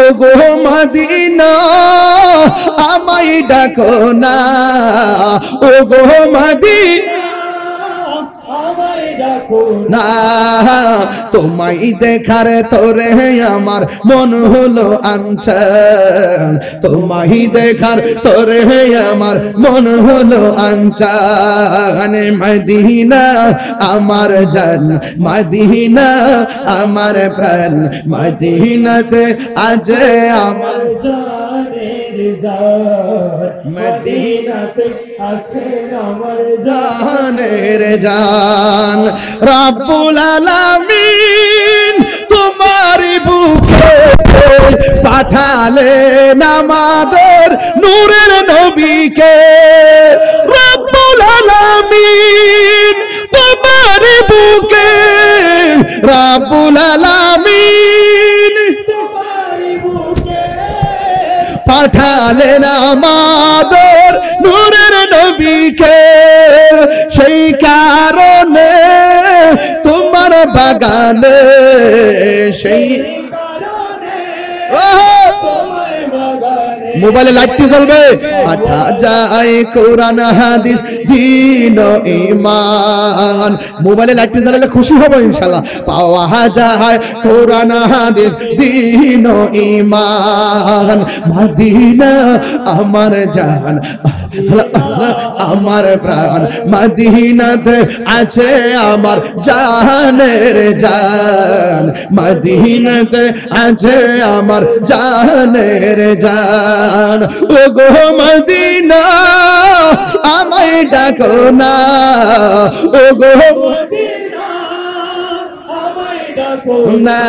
ও গো Medina আমায় ডাকো না, ও গো মদিনা না, তোমায় দেখার তোরে আমার মন হলো আনচান, তোমায় দেখার তোরে আমার মন হলো আনচান। মদিনা আমার জান, মদিনা আমার প্রাণ, মদিনাতে আজ আমার জানের জান, মদিনাতে আছে আমার জানের জান। রব্বুল আলামিন তোমার বুকে পাঠালেন আমাদের নূরের নবীকে, রব্বুল আলামিন তোমার বুকে, রব্বুল আলামিন তোমার বুকে পাঠালেন আমাদের নূরের নবীকে। সেই কারণে তোমার বাগানে, সেই মোবাইলে লাইটটি চলবে, পাঠা যায় কোরআন হাদিস দ্বীন ঈমান। মোবাইলে লাইটটি জ্বালালে খুশি হব ইনশাআল্লাহ। পাওয়া যায় কোরআন হাদিস দ্বীন ঈমান। মদিনা আমার জান, আমার প্রাণ, মদিনাতে আছে আমার জানের জান, মদিনাতে আছে আমার জানের জান। ও গো মদিনা আমায় ডাকো না, ও গো মদিনা আমায় ডাকো না,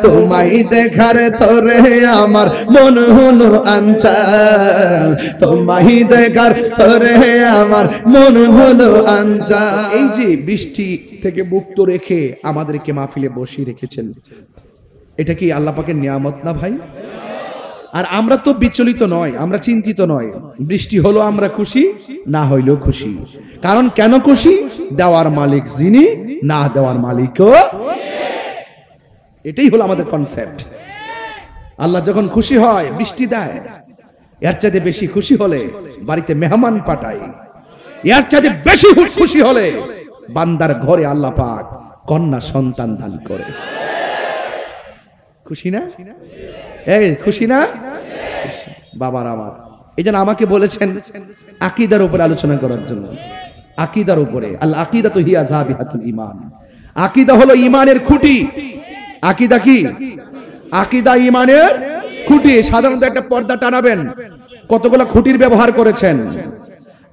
তোমায় দেখার তোরে আমার মন হলো আনচান, তোমায় দেখার তোরে আমার মন হলো আনচান। এই যে বৃষ্টি থেকে মুক্ত রেখে আমাদেরকে মাহফিলে বসিয়ে রেখেছেন, এটা কি আল্লাহ পাকের নিয়ামত না ভাই? আর আমরা তো বিচলিত নয়, আমরা চিন্তিত নয়। বৃষ্টি হলো আমরা খুশি, না হইলেও খুশি। কারণ কেন খুশি? দেওয়ার মালিক যিনি, না দেওয়ার মালিকও। এটাই হলো আমাদের কনসেপ্ট। আল্লাহ যখন খুশি হয় বৃষ্টি দেয়, এর চাইতে বেশি খুশি হলে বাড়িতে মেহমান পাঠায়, এর চাইতে বেশি খুশি হলে বান্দার ঘরে আল্লাহ পাক কন্যা সন্তান দান করে। খুশি না? এই খুশি না বাবার আমার? এই জন্য আমাকে বলেছেন আকীদার উপরে আলোচনা করার জন্য। আকীদার উপরে, আল আকীদাতু হিয়া যাবিহাতুল ঈমান। আকীদা হলো ঈমানের খুঁটি। আকীদা কি? আকীদা ঈমানের খুঁটি। সাধারণত একটা পর্দা টানাবেন, কতগুলো খুঁটির ব্যবহার করেছেন।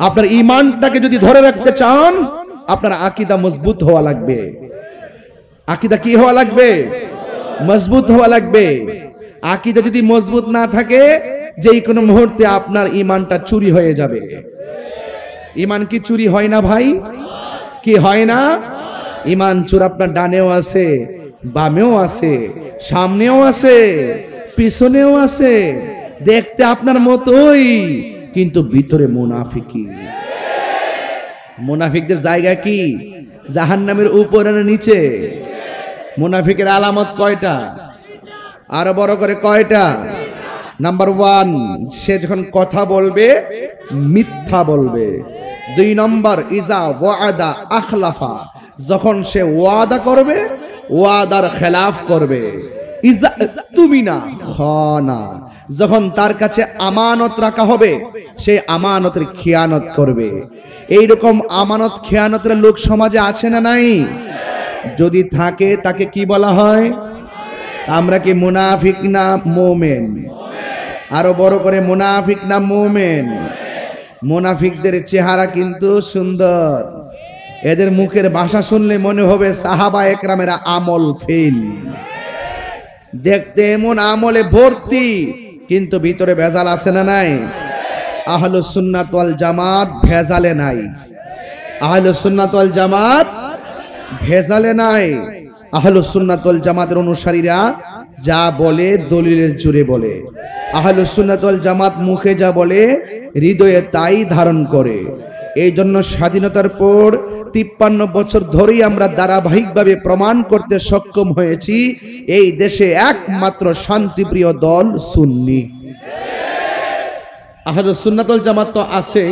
আপনার ঈমানটাকে যদি ধরে রাখতে চান, আপনার আকীদা মজবুত হওয়া লাগবে। আকীদা কি হওয়া লাগবে? মজবুত হওয়া লাগবে। আকীদা যদি মজবুত না থাকে, যেই কোনো মুহূর্তে আপনার ঈমানটা চুরি হয়ে যাবে। ঈমান কি চুরি হয় না ভাই? কি হয় না? ঈমান চোর আপনার ডানেও আছে, বামেও আছে, সামনেও আছে, পিছনেও আছে, দেখতে আপনার মতোই, কিন্তু ভিতরে মুনাফিকি। মুনাফিকদের জায়গা কি? জাহান্নামের উপরে না নিচে? মুনাফিকের আলামত কয়টা? আরো বড় করে কয়টা? নাম্বার 1, সে যখন কথা বলবে মিথ্যা বলবে। 2 নম্বর, ইজা ওয়াদা আখলাফা, যখন সে ওয়াদা করবে ওয়াদার খেলাফ করবে। ইজা তুমিনা খানা, যখন তার কাছে আমানত রাখা হবে সে আমানতের খিয়ানত করবে। এইরকম আমানত খিয়ানতের লোক সমাজে আছে না নাই? যদি থাকে তাকে কি বলা হয়? আমরা কি মুনাফিক না মুমিন? আরো বড় করে, মুনাফিক না মুমিন? মুনাফিকদের চেহারা কিন্তু সুন্দর, এদের মুখের ভাষা শুনলে মনে হবে সাহাবা একরামেরা আমল ফেল। দেখতে এমন আমলে ভর্তি, কিন্তু ভিতরে ভেজাল আছে না নাই? আহলুস সুন্নাত ওয়াল জামাত ভেজালে নাই। আহলুস সুন্নাত ওয়াল জামাত ভেজালে নাই। আহলুস সুন্নাত ওয়াল জামাতের অনুসারীরা যা বলে দলিলের জোরে বলে। আহলুস সুন্নাত ওয়াল জামাত মুখে যা বলে হৃদয়ে তাই ধারণ করে। এই জন্য স্বাধীনতার পর 53 বছর ধরেই আমরা ধারাবাহিকভাবে প্রমাণ করতে সক্ষম হয়েছি এই দেশে একমাত্র শান্তিপ্রিয় দল সুন্নি। আহলে সুন্নাত ওয়াল জামাত তো আছে,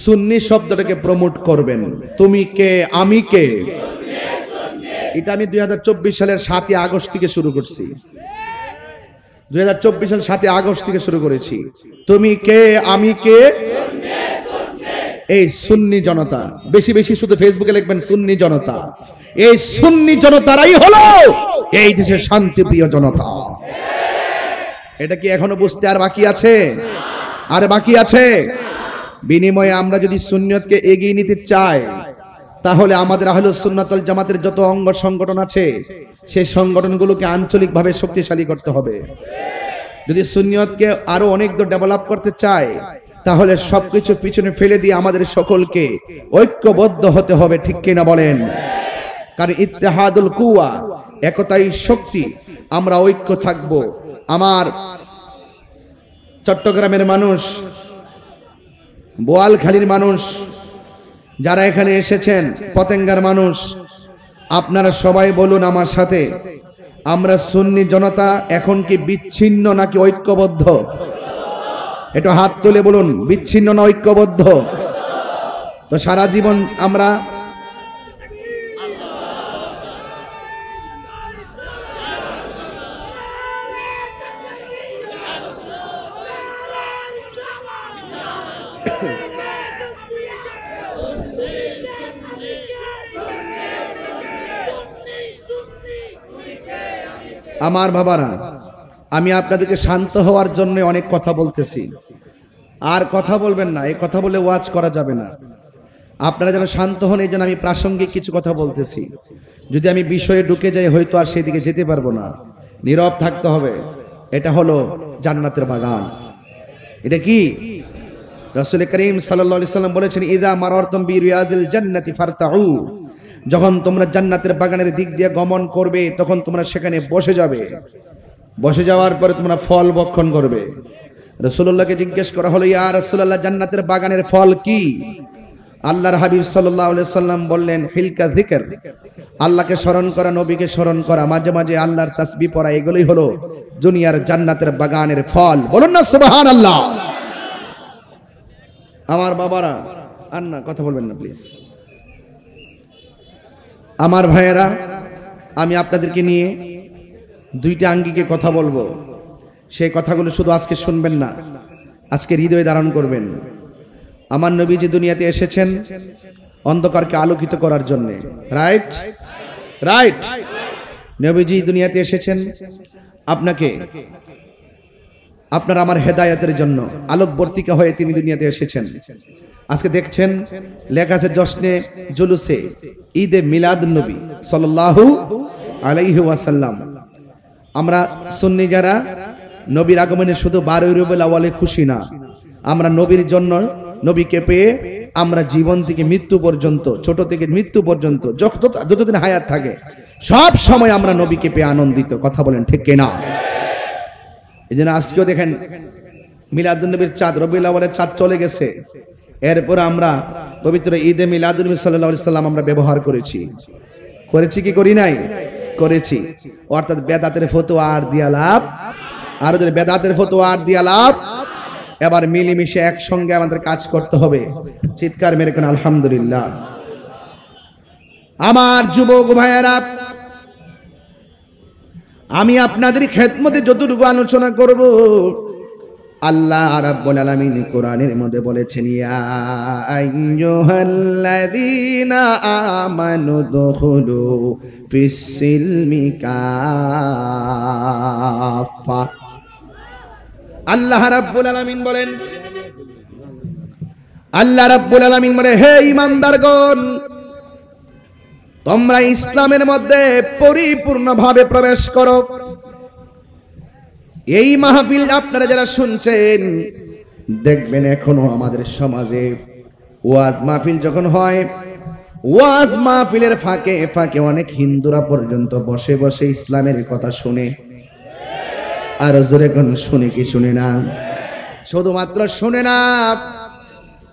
সুন্নি শব্দটাকে প্রমোট করবেন। তুমি কে আমি কে, এটা আমি 2024 সালের 7 আগস্ট থেকে শুরু করছি। 2024 সালের 7 আগস্ট থেকে শুরু করেছি। তুমি কে আমি কে, এই সুন্নি জনতা। বেশি বেশি শুধু ফেসবুকে লিখবেন সুন্নি জনতা। এই সুন্নি জনতারাই হলো এই দেশের শান্তিপ্রিয় জনতা। এটা কি এখনো বুঝতে আর বাকি আছে? আর বাকি আছে? বিনিময়ে আমরা যদি সুন্নিয়তকে এগিয়ে নিতে চাই, তাহলে আমাদের আহলুস সুন্নাত ওয়াল জামাতের যত অঙ্গ সংগঠন আছে সেই সংগঠনগুলোকে আঞ্চলিকভাবে শক্তিশালী করতে হবে। যদি সুন্নিয়তকে আরো অনেক দূর ডেভেলপ করতে চাই, তাহলে সবকিছু পিছনে ফেলে দিয়ে আমাদের সকলকে ঐক্যবদ্ধ হতে হবে, ঠিক কিনা বলেন? কারণ ইত্তেহাদুল কুওয়া, একতাই শক্তি। আমরা ঐক্য থাকব। আমার চট্টগ্রামের মানুষ, বোয়ালখালীর মানুষ, যারা এখানে এসেছেন, পতেঙ্গার মানুষ, আপনারা সবাই বলুন আমার সাথে, আমরা সুন্নি জনতা এখন কি বিচ্ছিন্ন নাকি ঐক্যবদ্ধ? একটু হাত তুলে বলুন, বিচ্ছিন্ন না ঐক্যবদ্ধ? তো সারা জীবন আমরা আমার বাবারা, আমি আপনাদেরকে শান্ত হওয়ার জন্য অনেক কথা বলতেছি। আর কথা বলবেন না, এই কথা বলে ওয়াজ করা যাবে না। আপনারা যেন শান্ত হন, এই জন্য আমি প্রাসঙ্গিক কিছু কথা বলতেছি। যদি আমি বিষয়ে ঢুকে যাই, হয়তো আর সেদিকে যেতে পারবো না, নীরব থাকতে হবে। এটা হলো জান্নাতের বাগান। এটা কি? রাসূল করিম সাল্লাল্লাহু আলাইহি সাল্লাম বলেছেন, ইযা মারারতুম বিরিয়াজিল জান্নাতি ফারতাউ, যখন তোমরা জান্নাতের বাগানের দিক দিয়ে গমন করবে, তখন তোমরা সেখানে বসে যাবে। বসে যাওয়ার পরে তোমরা ফল ভক্ষণ করবে। রাসূলুল্লাহকে জিজ্ঞেস করা হলো, ইয়া রাসূলুল্লাহ, জান্নাতের বাগানের ফল কি? আল্লাহর হাবিব সাল্লাল্লাহু আলাইহি সাল্লাম বললেন, হিলকা যিকর, আল্লাহকে স্মরণ করা, নবীকে স্মরণ করা, মাঝে মাঝে আল্লাহর তাসবিহ পড়া, এগুলোই হলো দুনিয়ার জান্নাতের বাগানের ফল। বলুন না সুবহানাল্লাহ। আমার বাবারা, আর না কথা বলবেন না প্লিজ। আমার ভাইয়েরা, আমি আপনাদেরকে নিয়ে দুইটা আঙ্গিকে কথা বলবো। সেই কথাগুলো শুধু আজকে শুনবেন না, আজকে হৃদয়ে ধারণ করবেন। আমার নবী যে দুনিয়াতে এসেছেন অন্ধকারকে আলোকিত করার জন্য, রাইট রাইট। নবীজি দুনিয়াতে এসেছেন আপনাকে, আপনার আমার হেদায়েতের জন্য, আলোকবর্তিকা হয়ে তিনি দুনিয়াতে এসেছেন। আজকে দেখছেন লেখা আছে জশ্নে জুলুসে ঈদে মিলাদুন নবী সাল্লাল্লাহু আলাইহি ওয়াসাল্লাম। আমরা সুন্নি যারা নবীর আগমনে শুধু 12 রবিউল আউয়ালে খুশি না, আমরা নবীর জন্য, নবীকে পেয়ে আমরা জীবন থেকে মৃত্যু পর্যন্ত, ছোট থেকে মৃত্যু পর্যন্ত যতদিন হায়াত থাকে সব সময় আমরা নবীকে পেয়ে আনন্দিত। কথা বলেন ঠিক কিনা? এই জন্য আজকেও দেখেন মিলাদুন নবীর চাঁদ, রবিউল আউয়ালের চাঁদ চলে গেছে, এরপর আমরা পবিত্র ঈদে মিলাদুন নবী সাল্লাল্লাহু আলাইহি সাল্লাম আমরা ব্যবহার করেছি কি করি নাই? করেছি। অর্থাৎ বেদাতের ফতোয়া আর দিয়া লাভ, আর যদি বেদাতের ফতোয়া আর দিয়া লাভ। এবার মিলেমিশে একসঙ্গে আমাদের কাজ করতে হবে। চিৎকার মেরে কোন আলহামদুলিল্লাহ। আমার যুবক ভাইয়েরা, আমি আপনাদের খেদমতে যতটুকু আলোচনা করব, আল্লাহ রাব্বুল আলামিন কোরআনের মধ্যে বলেছেন, ইয়া আইয়ুহাল্লাযীনা আমানু দুখুলু ফিস-সিলমি কাফা। আল্লাহ রাব্বুল আলামিন বলেন, আল্লাহ রাব্বুল আলামিন বলে, হে ঈমানদারগণ, তোমরা ইসলামের মধ্যে পরিপূর্ণভাবে প্রবেশ করো। এই মাহফিল আপনারা যারা শুনছেন, দেখবেন এখনো আমাদের সমাজে ওয়াজ মাহফিল যখন হয়, ওয়াজ মাহফিলের ফাঁকে ফাঁকে অনেক হিন্দুরা পর্যন্ত বসে বসে ইসলামের কথা শুনে। আর জোরে কোন শুনে কি শুনে না? শুধুমাত্র শুনে না,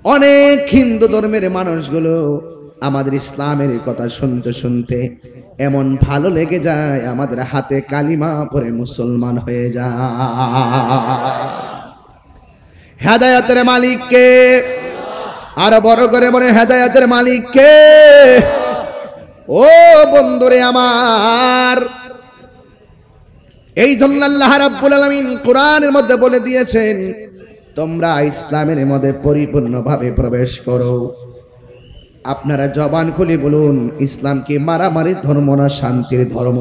অনেক হিন্দু ধর্মের মানুষগুলো আমাদের ইসলামের কথা শুনতে শুনতে এমন ভালো লেগে যায়, আমাদের হাতে কালিমা পড়ে মুসলমান হয়ে যায়। হেদায়েতের মালিক কে? আর বড় করে বলে হেদায়েতের মালিক কে? ও বন্ধুরে আমার, এই জন্য আল্লাহ রাব্বুল আলামিন কোরআনের মধ্যে বলে দিয়েছেন, তোমরা ইসলামের মধ্যে পরিপূর্ণভাবে প্রবেশ করো। আপনারা জবান খুলে বলুন, ইসলাম কি মারামারির ধর্ম না শান্তির ধর্ম?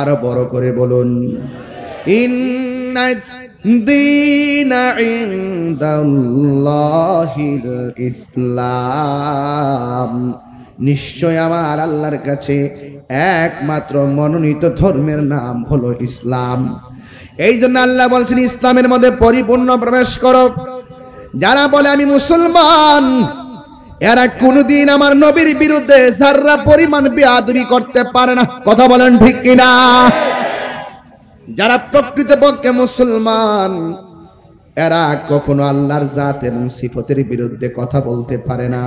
আরো বড় করে বলুন, ইন্নাদ দীনা ইনদাল্লাহিল ইসলাম, নিশ্চয় আমার আল্লাহর কাছে একমাত্র মনোনীত ধর্মের নাম হলো ইসলাম। এই জন্য আল্লাহ বলছেন ইসলামের মধ্যে পরিপূর্ণ প্রবেশ করো। যারা বলে আমি মুসলমান, এরা কোনদিন আমার নবীর বিরুদ্ধে যারা পরিমাণ বেয়াদবি করতে পারে না। কথা বলেন ঠিক কিনা? যারা প্রকৃতপক্ষে মুসলমান, এরা কখনো আল্লাহর জাত এবং সিফতের বিরুদ্ধে কথা বলতে পারে না।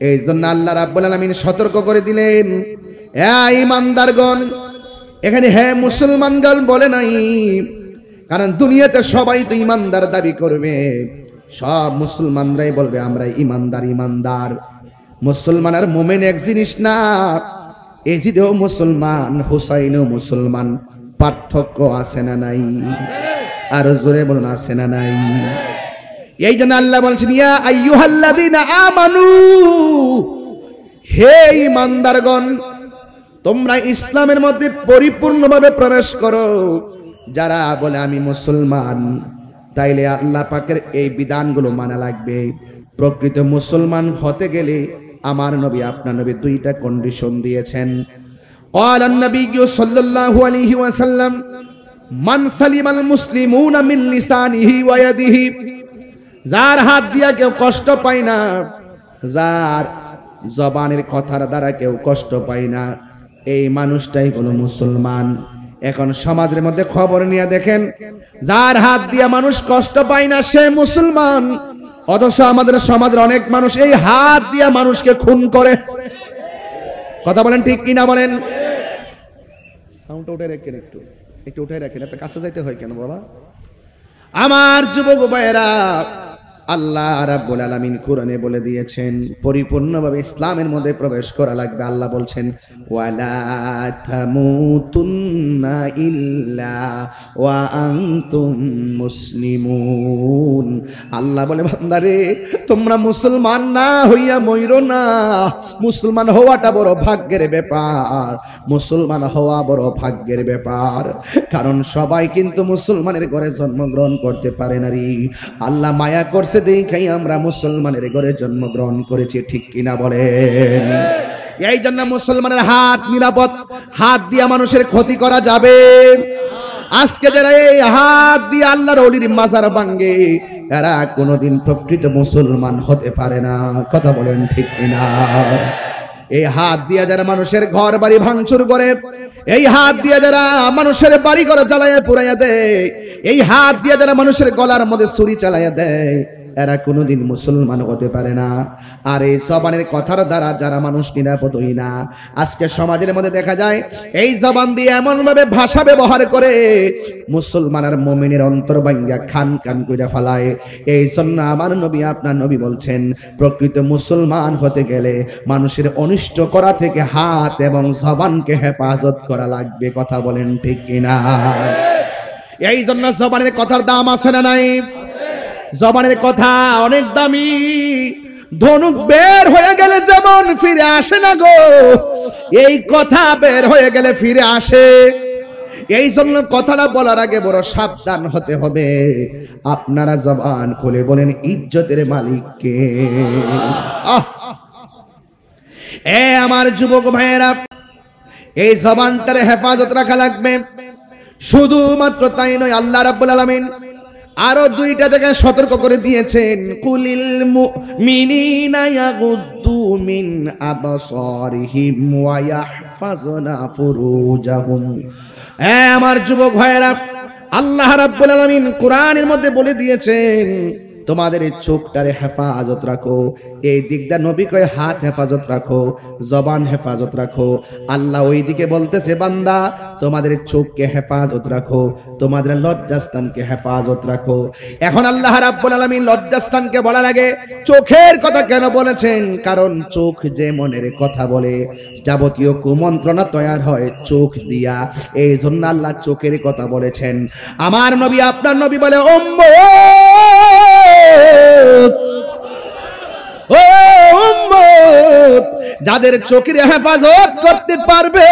এই জন্য আল্লাহ রাব্বুল আলামিন সতর্ক করে দিলেন, হে ঈমানদারগণ, এখানে হে মুসলমানগণ বলে নাই, কারণ দুনিয়াতে সবাই তো ঈমানদার দাবি করবে, সব মুসলমানরাই বলবে আমরা ঈমানদার ঈমানদার। মুসলমান আর মুমিন এক জিনিস না। এজিদেও মুসলমান, হুসাইনও মুসলমান, পার্থক্য আছে না নাই? আর জোরে বলুন, আছে না নাই? এই জন্য আল্লাহ বলছেন, ইয়া আইয়ুহাল্লাযীনা আমানু, হে ঈমানদারগণ, তোমরা ইসলামের মধ্যে পরিপূর্ণভাবে প্রবেশ করো। যারা বলে আমি মুসলমান, তাইলে আল্লাহ পাকের এই বিধানগুলো মানা লাগবে। প্রকৃত মুসলমান হতে গেলে আমার নবী আপনার নবী দুইটা কন্ডিশন দিয়েছেন। قال النبي صلى الله عليه وسلم من سلم المسلمون من لسانه ويده, যার হাত দিয়া কেউ কষ্ট পায় না, যার জবানের কথার দ্বারা কেউ কষ্ট পায় না, এই মানুষটাই হলো মুসলমান। এখন সমাজের মধ্যে খবর নিয়ে দেখেন, যার হাত দিয়া মানুষ কষ্ট পায় না সে মুসলমান, অথচ আমাদের সমাজের অনেক মানুষ এই হাত দিয়া মানুষকে খুন করে। কথা বলেন ঠিক কিনা বলেন? সাউন্ডটা উঠে রাখেন, একটু উঠে রাখেন, এত কাছে যাইতে হয় কেন বাবা? আমার যুবক ভাইয়েরা, আল্লাহ রাব্বুল আলামিন কোরআনে বলে দিয়েছেন পরিপূর্ণভাবে ইসলামের মধ্যে প্রবেশ করা লাগবে। আল্লাহ বলছেন, ওয়ালা তামুতুন্না ইল্লা ওয়া আনতুম মুসলিমুন। আল্লাহ বলে, বান্দারে তোমরা মুসলমান না হইয়া মইরো না। মুসলমান হওয়াটা বড় ভাগ্যের ব্যাপার, মুসলমান হওয়া বড় ভাগ্যের ব্যাপার। কারণ সবাই কিন্তু মুসলমানের ঘরে জন্মগ্রহণ করতে পারে না রে। আল্লাহ মায়া করছে দেখাই আমরা মুসলমানের ঘরে জন্মগ্রহণ করেছি, ঠিক কিনা বলেন? এই জন্য মুসলমানের হাত নিরাপদ, হাত দিয়া মানুষের ক্ষতি করা যাবে। আজকে যারা এই হাত দিয়ে আল্লাহর ওলির মাজার ভাঙে, এরা কোনোদিন প্রকৃত মুসলমান হতে পারে না। কথা বলেন ঠিক কিনা? এই হাত দিয়ে যারা মানুষের ঘর বাড়ি ভাঙচুর করে, এই হাত দিয়ে যারা মানুষের বাড়ি ঘর জ্বালাইয়া পুড়াইয়া দেয়, এই হাত দিয়ে যারা মানুষের গলার মধ্যে ছুরি চালাইয়া দেয়, এরা কোনোদিন মুসলমান হতে পারে না। আর এই জবানের কথার দ্বারা যারা মানুষ নিরাপদ হই না, আজকে সমাজের মধ্যে দেখা যায় এই জবান দিয়ে এমন ভাবে ভাষা ব্যবহার করে মুসলমান আর মুমিনের অন্তর ভাঙ্গা খান খান কইরা ফেলায়। এই জন্য আমার নবী আপনার নবী বলছেন, প্রকৃত মুসলমান হতে গেলে মানুষের অনিষ্ট করা থেকে হাত এবং জবানকে হেফাজত করা লাগবে। কথা বলেন ঠিক কিনা? এই জন্য জবানের কথার দাম আছে না নাই? জবানের কথা অনেক দামি। ধনুক বের হয়ে গেলে যেমন ফিরে আসে না গো, এই কথা বের হয়ে গেলে ফিরে আসে। এই জন্য কথাটা বলার আগে বড় সাবধান হতে হবে। আপনারা জবান খুলে বলেন, ইজ্জতের মালিক কে? আমার যুবক ভাইয়েরা, এই জবানটার হেফাজত রাখা লাগবে। শুধুমাত্র তাই নয়, আল্লাহ রাব্বুল আলামিন আরো দুইটা জায়গায় সতর্ক করে দিয়েছেন, কুলিল মুমিনিনা ইয়াগুদ্দু মিন আবসারিহিম ওয়া ইয়াহফাজনা ফুরুজাহুম। আমার যুবক ভাইয়েরা, আল্লাহ রাব্বুল আলামিন কোরআনের মধ্যে বলে দিয়েছেন, তোমাদের এই চোখটারে হেফাজত রাখো। এই দিকটা নবী কয় হাত হেফাজত রাখো, জবান হেফাজত রাখো। আল্লাহ ওই দিকে বলতেছে বান্দা তোমাদের চোখকে হেফাজত রাখো, তোমাদের লজ্জাস্থানকে হেফাজত রাখো। এখন আল্লাহ রাব্বুল আলামিন লজ্জাস্থানকে বলার আগে চোখের কথা কেন বলেছেন? কারণ চোখ যে মনের কথা বলে, যাবতীয় কুমন্ত্রণা তৈরি হয় চোখ দিয়া। এই জন্য আল্লাহ চোখের কথা বলেছেন। আমার নবী আপনার নবী বলে যাদের চোখের হেফাজত করতে পারবে,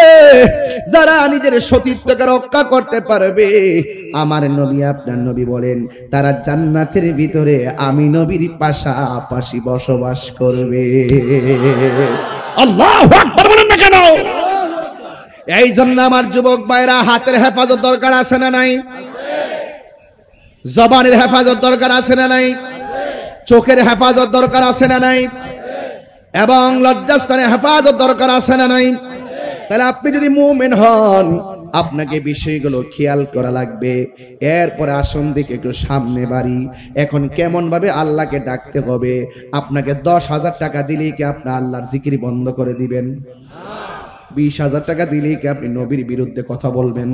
যারা নিজের সতীত্বকে রক্ষা করতে পারবে, আমার নবী আপনার নবী বলেন তারা জান্নাতের ভিতরে আমি নবীর পাশাপাশি বসবাস করবে। আল্লাহু আকবার বলেন না কেন? এই জন্য আমার যুবক ভাইরা হাতের হেফাজত দরকার আছে না নাই? জবানের হেফাজত দরকার আছে না নাই? চোখের হেফাজত দরকার আছে না নাই? এবং লজ্জাস্থানের হেফাজত দরকার আছে না নাই? তাহলে আপনি যদি মুমিন হন আপনাকে বিষয়গুলো খেয়াল করা লাগবে। এরপরে আসন দিকে একটু সামনে বাড়ি। এখন কেমন ভাবে আল্লাহকে ডাকতে হবে? আপনাকে 10,000 টাকা দিলেই কি আপনি আল্লাহর জিকির বন্ধ করে দিবেন? 20,000 টাকা দিলেই কি আপনি নবীর বিরুদ্ধে কথা বলবেন?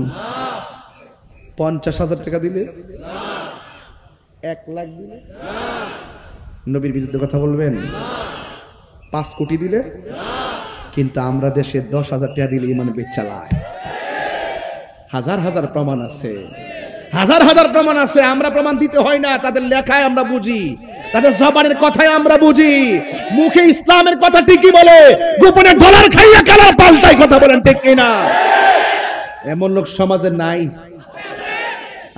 50,000 টাকা দিলে, 1 লাখ দিলে নবীর বিরুদ্ধে কথা বলবেন? 5 কোটি দিলে? কিন্তু আমরা দেশে 10,000 টাকা দিলে ইমান বেচালায়। হাজার হাজার প্রমাণ আছে, হাজার হাজার প্রমাণ আছে। আমরা প্রমাণ দিতে হয় না, তাদের লেখায় আমরা বুঝি, তাদের জবানের কথায় আমরা বুঝি। মুখে ইসলামের কথা ঠিকই বলে, গোপনে ডলার খাইয়া কালা পাল্টাই কথা বলেন, ঠিক কিনা? এমন লোক সমাজে নাই?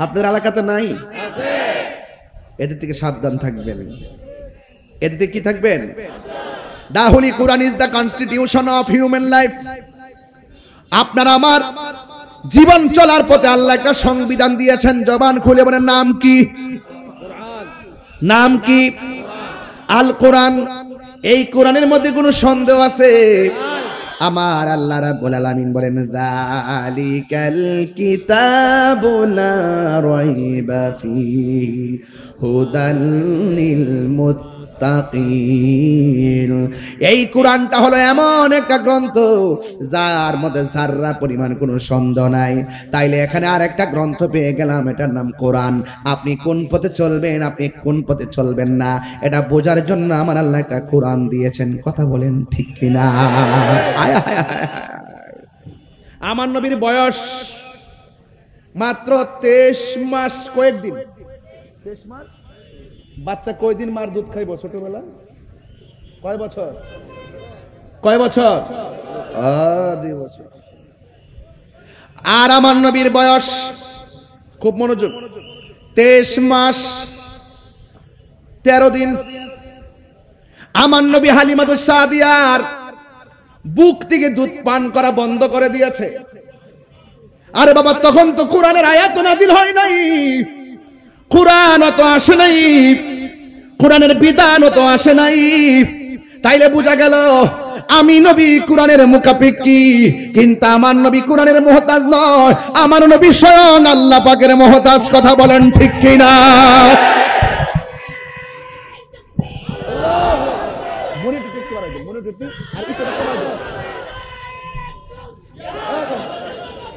আপনার এলাকাতে নাই? এদের থেকে সাবধান থাকবেন। এদের থেকে কি থাকবেন? The Holy Quran is the constitution of human life. আপনার আমার জীবন চলার পথে আল্লাহ একটা সংবিধান দিয়েছেন। জবান খুলে বলেন নাম কি? নাম কি? আল কোরআন। এই কোরআনের মধ্যে কোনো সন্দেহ আছে? আমার আল্লাহ রাব্বুল আলামিন বলেন যালিকাল কিতাবু লা রাইবা ফীহি হুদাল লিল মুত্তাকিন। এই কোরআনটা হলো এমন একটা গ্রন্থ যার মধ্যে যাররা পরিমাণ কোনো সন্দেহ নাই। তাইলে এখানে আর একটা গ্রন্থ পেয়ে গেলাম, এটার নাম কোরআন। আপনি কোন পথে চলবেন, আপনি কোন পথে চলবেন না, এটা বোঝার জন্য আমার আল্লাহ একটা কোরআন দিয়েছেন। কথা বলেন ঠিক কিনা? আমার নবীর বয়স মাত্র 23 মাস কয়েকদিন। 23 মাস? বাচ্চা কয়দিন মার দুধ খাইব ছোটবেলা? কয় বছর? কয় বছর? 2 বছর। আর আমার নবীর বয়স, খুব মনোযোগ, 23 মাস 13 দিন। আমার নবী হালিমাতুস সাদিয়ার বুক থেকে দুধ পান করা বন্ধ করে দিয়েছে। আরে বাবা, তখন তো কোরআনের আয়াত নাজিল হয় নাই, কোরআন তো আসে নাই, কোরআনের বিধান তো আসে নাই। তাইলে বোঝা গেল আমি নবী কোরআনের মুখাপেক্ষী, কিন্তু আমার নবী কোরআনের মুহতাজ নয়। আমার নবী স্বয়ং আল্লাহ পাকের মুহতাজ। কথা বলেন ঠিক কিনা?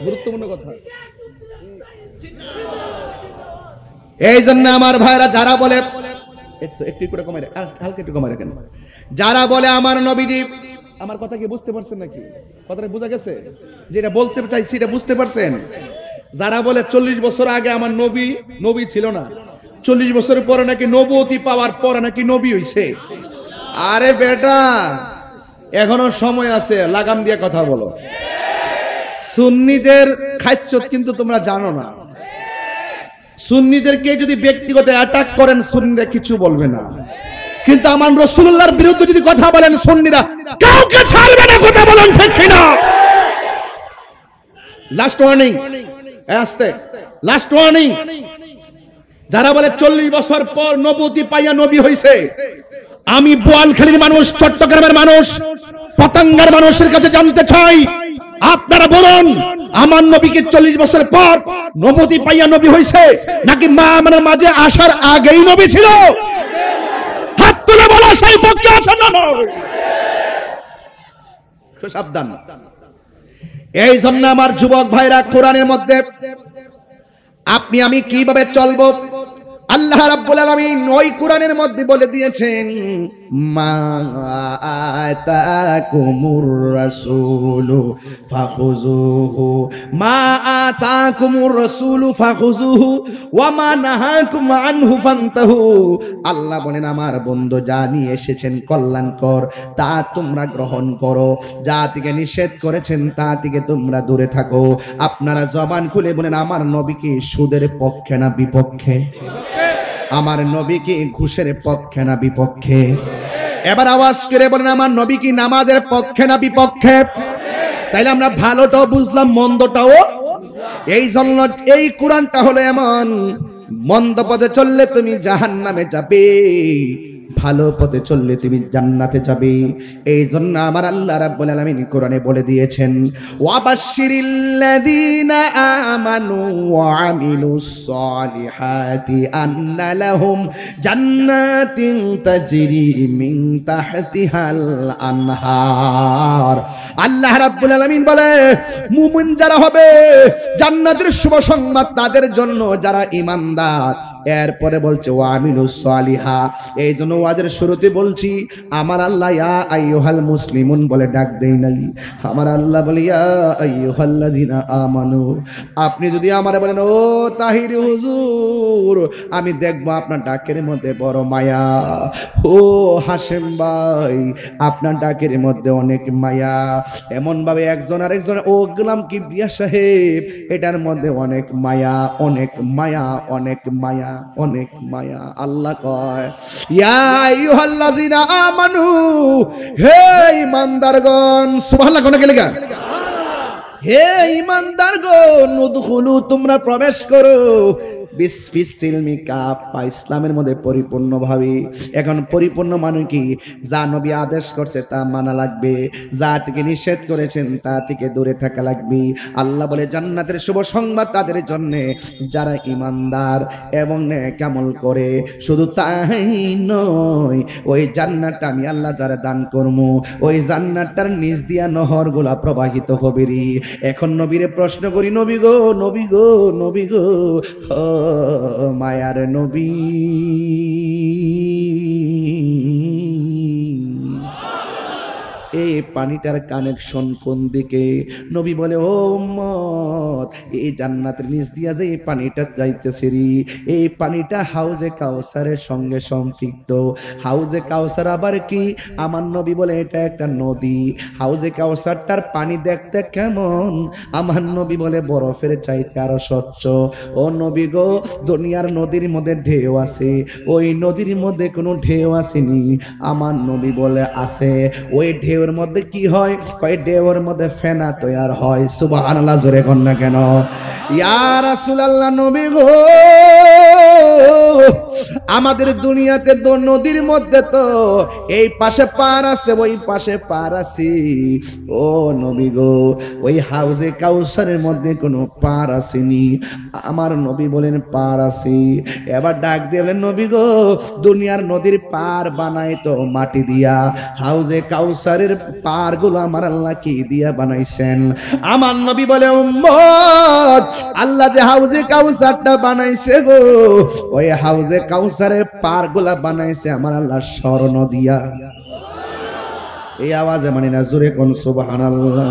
গুরুত্বপূর্ণ কথা। এই জন্য আমার ভাইরা যারা বলে, একটু করে কমাই, হালকা একটু কমাই রাখেন, যারা বলে আমার নবীজি, আমার কথা কি বুঝতে পারছেন নাকি? কথাটা বোঝা গেছে? যেটা বলতে চাইছি এটা বুঝতে পারছেন? যারা বলে 40 বছর আগে আমার নবী ছিল না, 40 বছরের পরে নাকি নবুয়তি পাওয়ার পরে নাকি নবী হইছে। আরে বেটা, এখনো সময় আছে, লাগাম দিয়ে কথা বলো। সুন্নিদের খাচ্ছত কিন্তু তোমরা জানো না। সুন্নিদেরকে যদি ব্যক্তিগত অ্যাটাক করেন সুন্নিরা কিছু বলবে না, কিন্তু আমার রাসূলুল্লাহর বিরুদ্ধে যদি কথা বলেন সুন্নিরা কাউকে ছাড়বে না। কথা বলেন ঠিক কিনা? লাস্ট ওয়ার্নিং, আস্তে, লাস্ট ওয়ার্নিং। যারা বলে 40 বছর পর নবুয়তি পাইয়া নবী হইছে, আমি বোয়ালখালীর মানুষ, চট্টগ্রামের মানুষ, পতেঙ্গার মানুষের কাছে জানতে চাই, আপনারা বলুন আমার নবীকে 40 বছর পর নবুয়তি পাইয়া নবী হইছে নাকি মা আমাদের মাঝে আসার আগেই নবী ছিল? আশায় পক্ষে আছেন না নয়? সাবধান। এই জন্য আমার যুবক ভাইরা, কোরআনের মধ্যে আপনি আমি কিভাবে চলবো আল্লাহ রাব্বুল আলামিন ওই কোরআনের মধ্যে বলে দিয়েছেন, মা আতাকুমুর রাসূলু ফাখুযুহু মা আতাকুমুর রাসূলু ফাখুযুহু ওয়া মা নাহাকুম আনহু ফান্তাহু। আল্লাহ বলেন, আমার বন্ধু যা নিয়ে এসেছেন কল্যাণকর তা তোমরা গ্রহণ করো, যা থেকে নিষেধ করেছেন তা থেকে তোমরা দূরে থাকো। আপনারা জবান খুলে বলেন, আমার নবী কি সুদের পক্ষে না বিপক্ষে? আমার নবী কি ঘুষের পক্ষে না বিপক্ষে? এবার আওয়াজ করে বলেন, আমার নবী কি নামাজের পক্ষে না বিপক্ষে? তাইলে আমরা ভালোটাও বুঝলাম, মন্দটাও। এই জন্য এই কোরআনটা হলো এমন, মন্দ পথে চললে তুমি জাহান্নামে যাবে, ভালো পথে চললে তুমি জান্নাতে যাবে। এই জন্য আমার আল্লাহ রাব্বুল আলামিন কোরআনে বলে দিয়েছেন, ওয়াবাশশিরিল্লাযীনা আমানু ওয়া আমিলুস সালিহাতি আন্না লাহুম জান্নাতিন তাজরি মিন তাহতিহাল আনহার। আল্লাহ রাব্বুল আলামিন বলে, মুমিন যারা হবে জান্নাতের শুভ সংবাদ তাদের জন্য যারা ঈমানদার। এরপরে বলছে ওয়া আমিলুস সালিহা। এই জন্য ওয়াজের শুরুতে বলছি, আমার আল্লাহ ইয়া আইয়ুহাল মুসলিমুন বলে ডাক দেই নাই, আমার আল্লাহ বলে ইয়া আইয়ুহাল্লাযিনা আমানু। আপনি যদি আমারে বলেন, ও তাহিরি হুজুর, আমি দেখব আপনার ডাকের মধ্যে বড় মায়া। ও হাশেম ভাই, আপনার ডাকের মধ্যে অনেক মায়া। এমন ভাবে একজন আরেকজন, ও গোলাম কিবরিয়া সাহেব, এটার মধ্যে অনেক মায়া, অনেক মায়া, অনেক মায়া, অনেক মায়া। আল্লাহ কয়, ইয়া আইয়ুহাল্লাযিনা আমানু, হে ঈমানদারগণ, সুবহানাল্লাহ কোন গেলে গা, হে ঈমানদারগণ, উদখুলু, তোমরা প্রবেশ করো, বিসমিল্লাহি কাফা, ইসলামের মধ্যে পরিপূর্ণভাবে। এখন পরিপূর্ণ মানে কি? যা নবী আদেশ করছে তা মানা লাগবে, যা থেকে নিষেধ করেছেন তা থেকে দূরে থাকা লাগবে। আল্লাহ বলে, জান্নাতের শুভ সংবাদ তাদের জন্য যারা ঈমানদার এবং নেক আমল করে। শুধু তাই নয়, ওই জান্নাতটা আমি আল্লাহ যারা দান করবো, ওই জান্নাতটার নিচ দিয়া নহরগুলা প্রবাহিত হবে রে। এখন নবীরে প্রশ্ন করি, নবী গো, নবী গো, নবী গো, মায়ার নবী, এই পানিটার কানেকশন কোন দিকে? নবী বলে, ও উম্মত, এই জান্নাতের নিচ দিয়া যে এই পানিটা যাইতেছে রে, এই পানিটা হাউজে কাউসারের সঙ্গে সম্পৃক্ত। হাউজে কাউসার আবার কি? আমার নবী বলে, এটা একটা নদী। হাউজে কাউসারটার পানি দেখতে কেমন? আমার নবী বলে, বরফের চাইতে আরো স্বচ্ছ। ও নবী গো, দুনিয়ার নদীর মধ্যে ঢেউ আছে, ওই নদীর মধ্যে কোনো ঢেউ আসেনি। আমার নবী বলে, আছে। ওই ঢেউর মধ্যে কি হয়? কয় ঢেউর মধ্যে ফেনা তৈয়ার হয়। সুবহানাল্লাহ, জোরে কোন না কেন? ইয়া রাসূলুল্লাহ, নবী গো, আমাদের দুনিয়াতে তো নদীর মধ্যে তো এই পাশে পার আছে, ওই পাশে পার আছে। ও নবী গো, ওই হাউজে কাউসারের মধ্যে কোনো পার আসেনি। আমার নবী বলেন, পার আছে। এবার ডাক দিয়ে বলেন, নবী গো, দুনিয়ার নদীর পার বানাই তো মাটি দিয়া, হাউজে কাউসারের পার গুলো আমার আল্লাহ কি দিয়া বানাইছেন? আমার নবী বলে, উম্মত, আল্লাহ যে হাউজে কাউসারটা বানাইছে গো, ওই হাউজে কাউসারের পার গুলা বানাইছে আমার আল্লাহ স্বর্ণ দিয়া। এই আওয়াজে মানি না, জোরে কোন সুবহানাল্লাহ।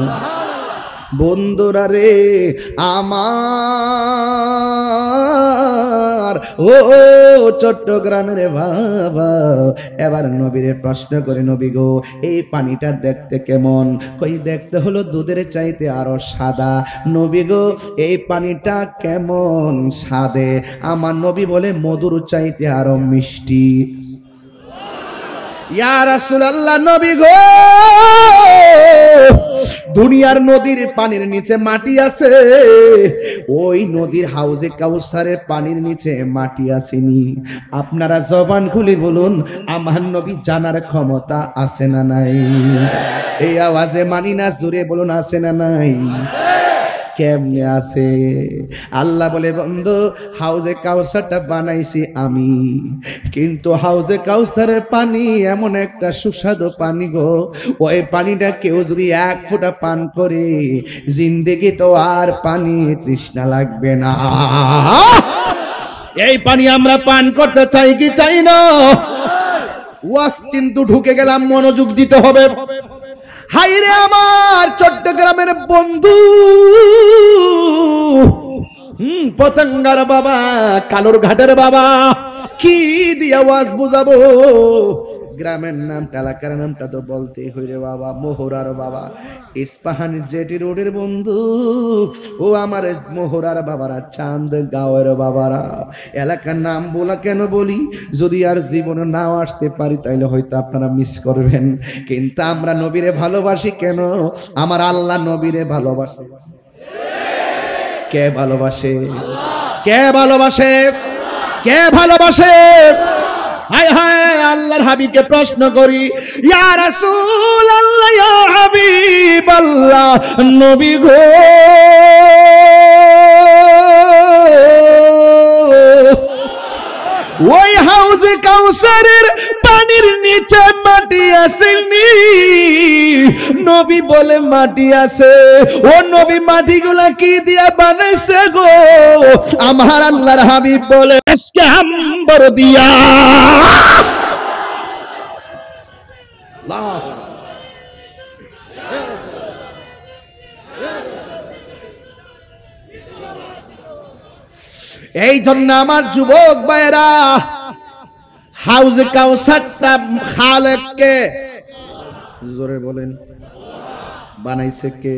বন্ধুরা রে আমার, ও চট্টগ্রামের বাবা, এবার নবীরে প্রশ্ন করে, নবী গো, এই পানিটা দেখতে কেমন? কই দেখতে হলো দুধের চাইতে আরো সাদা। নবী গো, এই পানিটা কেমন স্বাদে? আমার নবী বলে, মধুর চাইতে আরো মিষ্টি। ইয়া রাসূলুল্লাহ, নবী গো, দুনিয়ার নদীর পানির নিচে মাটি আছে, ওই নদীর হাউজে কাউসারের পানির নিচে মাটি আসেনি। আপনারা জবান খুলে বলুন, আমার নবী জানার ক্ষমতা আছে না নাই? এই আওয়াজে মানি না, জোরে বলুন, আছে না নাই? কেমনে আছে? আল্লাহ বলে বন্ধু হাউজে কাউসারটা বানাইছি আমি, কিন্তু হাউজে কাউসারের পানি এমন একটা সুস্বাদু পানি গো, ওই পানিটা কেউ যদি এক ফোঁটা পান করে জিন্দেগি তো আর পানি তৃষ্ণা লাগবে না। এই পানি আমরা পান করতে চাই কি চাই না? ওয়াজ কিন্তু ঢুকে গেলাম, মনোযোগ দিতে হবে। হাইরে আমার চট্টগ্রামের বন্ধু, পতঙ্গার বাবা, কালোর ঘাটের বাবা, কি দিয়া ওয়াজ বুঝাবো? গ্রামের নামটা এলাকার নামটা তো বলতেই হইরে বাবা, মোহরার বাবা, ইস্পাহান জেটি রোডের বন্ধু। ও আমার মোহরার বাবারা, চাঁদ গাঁওয়ের বাবারা, এলাকার নাম বলা কেন বলি, যদি আর জীবনে নাও আসতে পারি তাইলে হয়তো আপনারা মিস করবেন, কিন্তু আমরা নবীরে ভালোবাসি কেন? আমার আল্লাহ নবীরে ভালোবাসে। কে ভালোবাসে? কে ভালোবাসে? কে ভালোবাসে? হায় হায়, আল্লাহর হাবিবকে প্রশ্ন করি, ইয়া রাসূলুল্লাহ, ইয়া হাবিবাল্লাহ, নবী গো, ওই হাউজে কাউসারের পানির নিচে মাটি আসেনি? নবী বলে মাটি আছে। ও নবী, মাটিগুলা কি দিয়া বানাইছে গো? আমার আল্লাহর হাবিব বলে আজকে আম্বর দিয়া। এই জন্য আমার যুবক ভাইরা, হাউজে কাউসারটা খালেক কে? জোরে বলেন, বানাইছে কে?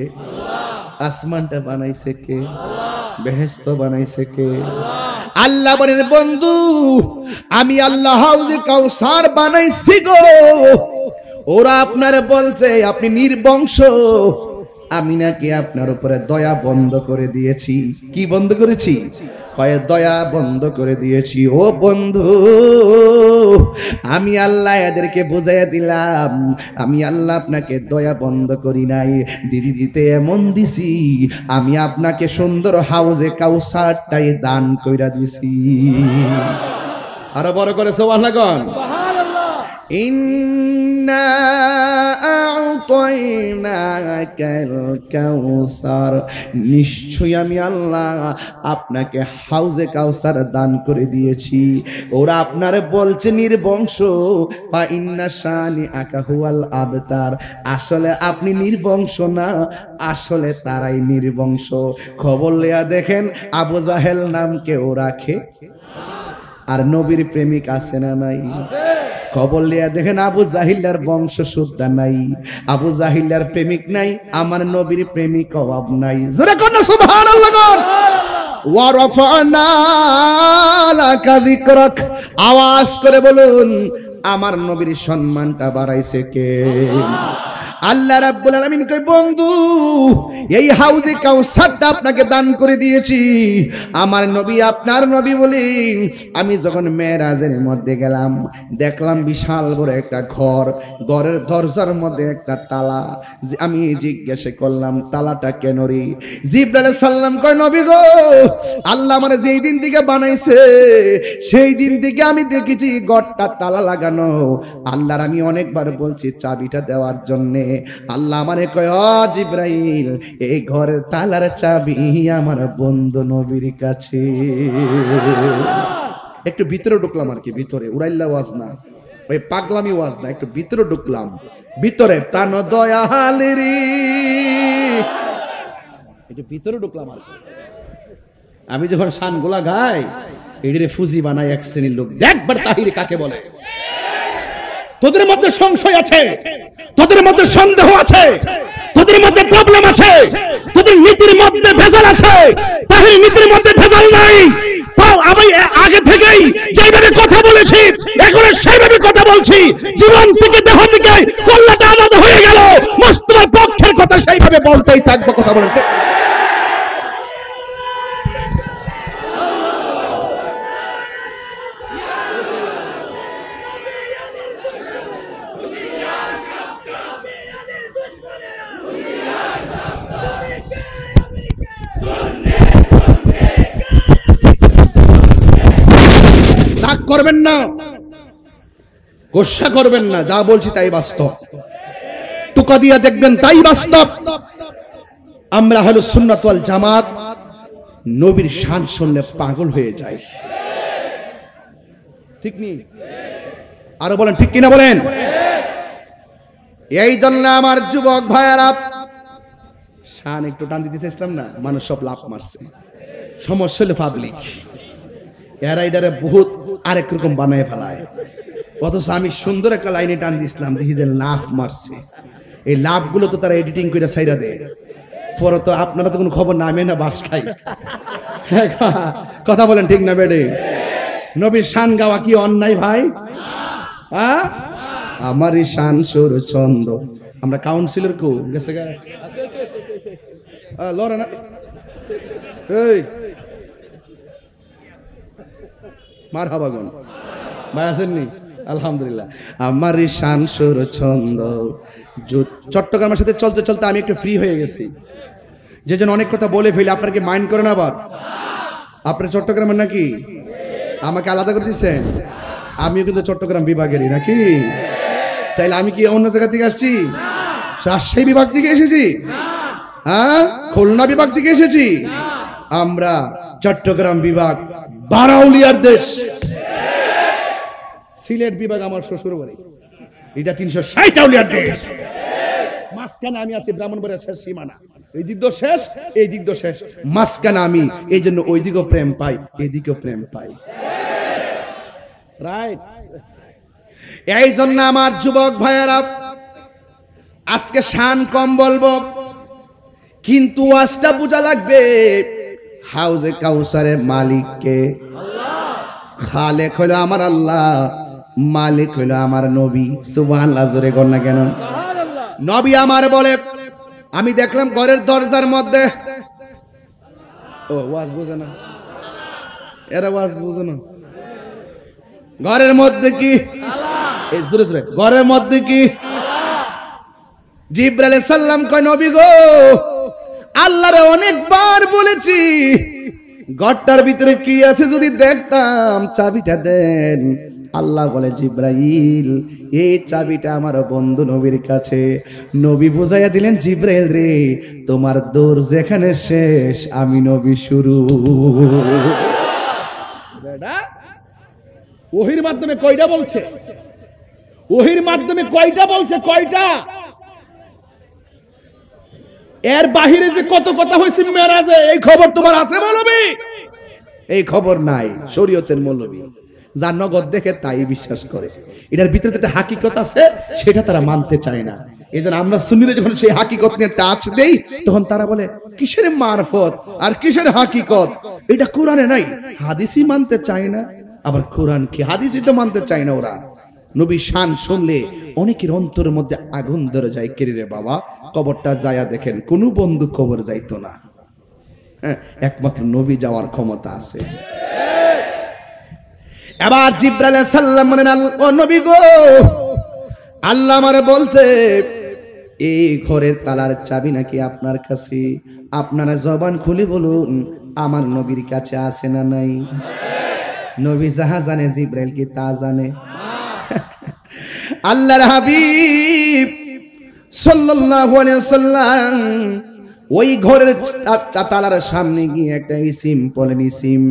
আসমানটা বানাইছে কে? বেহেশত বানাইছে কে? আল্লাহ বলেন বন্ধু, আমি আল্লাহ হাউজে কাউসার বানাইছি গো। ওরা আপনার বলছে আপনি নির্বংশ, আমি নাকি আপনার উপরে দয়া বন্ধ করে দিয়েছি। কি বন্ধ করেছি? কয় দয়া বন্ধ করে দিয়েছি। ও বন্ধু, আমি আল্লাহ এদেরকে বুঝাইয়া দিলাম, আমি আল্লাহ আপনাকে দয়া বন্ধ করি নাই, দিদি দিতে এমন দিছি, আমি আপনাকে সুন্দর হাউজে কাউসারটাই দান কইরা দিছি। আরো বড় করে সুবহানাল্লাহ। ইন্না আ'তাইনাকাল কাউসার, নিশ্চয়ই আমি আল্লাহ আপনাকে হাউজে কাউসার দান করে দিয়েছি। ওরা আপনারে বলছে নির্বংশ, বা ইন্না শানিআকা হুয়াল আবতার, আসলে আপনি নির্বংশ না, আসলে তারাই নির্বংশ। খবর লিয়া দেখেন, আবু জাহেল নাম কেউ রাখে? আর নবীর প্রেমিক আছে না নাই? খবর লিয়া দেখেন, আবু জাহিলার বংশ সুদ্ধা নাই, আবু জাহিলার প্রেমিক নাই, আমার নবীর প্রেমিক অভাব নাই। জোরে কোন সুবহানাল্লাহ। ওয়া রাফা'না লাকা যিকরাক, আওয়াজ করে বলুন, আমার নবীর সম্মানটা বাড়াইছে কে? আল্লাহ রাব্বুল আলামিন কই, বন্ধু এই হাউজে কাউসারটা আপনাকে দান করে দিয়েছি। আমার নবী, আপনার নবী বলেন, আমি যখন মেরাজের মধ্যে গেলাম, দেখলাম বিশাল বড় একটা ঘর, ঘরের দরজার মধ্যে একটা তালা। আমি জিজ্ঞাসা করলাম, তালাটা কেন রে? জিবরাইল আলাইহিস সালাম কয়, নবী গো, আল্লাহ আমারে যেই দিন থেকে বানাইছে সেই দিন থেকে আমি দেখেছি ঘরটা তালা লাগানো। আল্লাহর আমি অনেকবার বলছি চাবিটা দেওয়ার জন্য, আল্লাহ আমারে কয়, ও জিবরাইল, এই ঘরের তালার চাবি আমার বন্ধু নবীর কাছে। একটু ভিতরে ঢুকলাম আর কি, ভিতরে উড়াইল্লা ওয়াজ না, ওই পাগলামি ওয়াজ না, একটু ভিতরে ঢুকলাম, ভিতরে প্রাণ দয়ালেরি, একটু ভিতরে ঢুকলাম আর কি। আমি যখন শানগুলা গাই, এডিরে ফুজি বানাই এক শ্রেণীর লোক, দেখবার তাহির কাকে বলে। তোদের মধ্যে সংশয় আছে, তোদের মধ্যে সন্দেহ আছে, তোদের মধ্যে প্রবলেম আছে, তোদের নীতির মধ্যে ভেজাল আছে। তাহির নীতির মধ্যে ভেজাল নাই। আমি আগে থেকেই যেভাবে কথা বলেছি, এখন সেইভাবে কথা বলছি। জীবন থেকে দেহ থেকে কল্যাণটা আলাদা হয়ে গেল, মুস্তাফার পক্ষের কথা সেইভাবে বলতেই থাকবো। কথা বলতে করবেন না, গোসা করবেন না, যা বলছি তাই বাস্তব, টুকা দিয়া দেখবেন তাই বাস্তব। আমরা হলো সুন্নাত ওয়াল জামাত, নবীর শান শুনলে পাগল হয়ে যায়, ঠিক নেই? আরো বলেন ঠিক কিনা বলেন। এই জন্য আমার যুবক ভাইয়েরা, শান একটু টান দিতে চাইছিলাম না, মানুষ সব লাফ মারছে, সমস্যা হলো পাবলিক, এরা এটারে বহুত আরেক রকম বানায় ফেলায়। অথচ আমি সুন্দর একটা লাইনে টান দিছিলাম, দেখি যে লাফ মারছে। এই লাফগুলো তো তারা এডিটিং করে ছাইরা দেয়, পরে তো আপনারা তো কোনো খবর নামে না, বাস খাই। কথা বলেন ঠিক না বেডে? নবীর শান গাওয়া কি অন্যায় ভাই? আমারই শান সুর ছন্দ। আমরা কাউন্সিলর কো গেছে গা লড়া না, এই মারহাবা গুন ভাই আছেননি? আলহামদুলিল্লাহ। আমারই শান সুর ছন্দ। চট্টগ্রামের সাথে চলতে চলতে আমি একটু ফ্রি হয়ে গেছি, যে জন্য অনেক কথা বলে ফেলি। আপনার কি মাইন্ড করেন? আবার আপনার চট্টগ্রামের নাকি? আমাকে আলাদা করে দিচ্ছেন? আমিও কিন্তু চট্টগ্রাম বিভাগেরই নাকি? তাইলে আমি কি অন্য জায়গা থেকে আসছি? রাজশাহী বিভাগ থেকে এসেছি? হ্যাঁ, খুলনা বিভাগ থেকে এসেছি। আমরা চট্টগ্রাম বিভাগ, বারাউলিয়ার দেশ। সিলেট বিভাগ আমার শ্বশুর বাড়ি, এটা 360 আউলিয়ার দেশ। মাঝখানে আমি আছি ব্রাহ্মণবাড়িয়ার শেষ সীমানা, এই দিক দিয়ে শেষ, এই দিক দিয়ে শেষ, মাঝখানে আমি। এই জন্য ওই দিকেও প্রেম পাই, এই দিকেও প্রেম পাই, রাইট? এই জন্য আমার যুবক ভাইয়েরা, আজকে শান কম বলবো, কিন্তু আজটা বোঝা লাগবে হাউজে কাউসারের মালিক কে? খালেক হলো আমার আল্লাহ, মালিক হলো আমার নবী। সুবহানাল্লাহ, জোরে কর না কেন? নবী আমার বলে, আমি দেখলাম ঘরের দরজার মধ্যে, ও ওয়াজ বুঝে না এরা, ওয়াজ বুঝে না, ঘরের মধ্যে কি? এই জোরে জোরে, ঘরের মধ্যে কি? জিবরাইল আলাইহিস সালাম কয়, নবী গো, আল্লাহরে অনেকবার বলেছি ঘরটার ভিতরে কি আছে যদি দেখতাম, চাবিটা দেন। আল্লাহ বলে, জিবরাইল, এই চাবিটা আমার বন্ধু নবীর কাছে। নবী বুঝাইয়া দিলেন, জিবরাইল রে, তোমার দৌড় যেখানে শেষ, আমি নবী শুরু। ওহির মাধ্যমে কয়টা বলছে? ওহির মাধ্যমে কয়টা বলছে? কয়টা? এর বাহিরে যে কত কথা হয়েছে মেরাজে, এই খবর তোমার আছে মৌলবী? এই খবর নাই। শরীয়তের মৌলবী যার নগদ দেখে তাই বিশ্বাস করে, এটার ভিতরে যেটা হাকিকত আছে সেটা তারা মানতে চায় না। এই জন্য আমরা সুন্নিরা যখন সেই হাকিকত নিয়ে টাচ দেই, তখন তারা বলে কিসের মারফত আর কিসের হাকিকত, এটা কোরআনে নাই, হাদিসই মানতে চায় না। আবার কোরআন কি হাদিসই তো মানতে চায় না ওরা। নবী শান শুনলে অনেকের অন্তরের মধ্যে আগুন ধরে যায়। কেরে রে বাবা, কবরটা যায়া দেখেন, কোন বন্ধু কবর যাইতো না, হ্যাঁ, একমাত্র নবী যাওয়ার ক্ষমতা আছে। এবার জিবরাইল আলাইহিস সালাম বলেন, ও নবী গো, আল্লাহ আমারে বলছে এই ঘরের তালার চাবি নাকি আপনার কাছে? আপনারা জবান খুলে বলুন, আমার নবীর কাছে আছে না নাই? নবী যাহা জানে, জিবরাইল কি তা জানে? আল্লাহর হাবিব সাল্লাল্লাহু আলাইহি ওয়াসাল্লাম ওই ঘরের তালার সামনে গিয়ে একটা ইসিম বলেন, ইসিম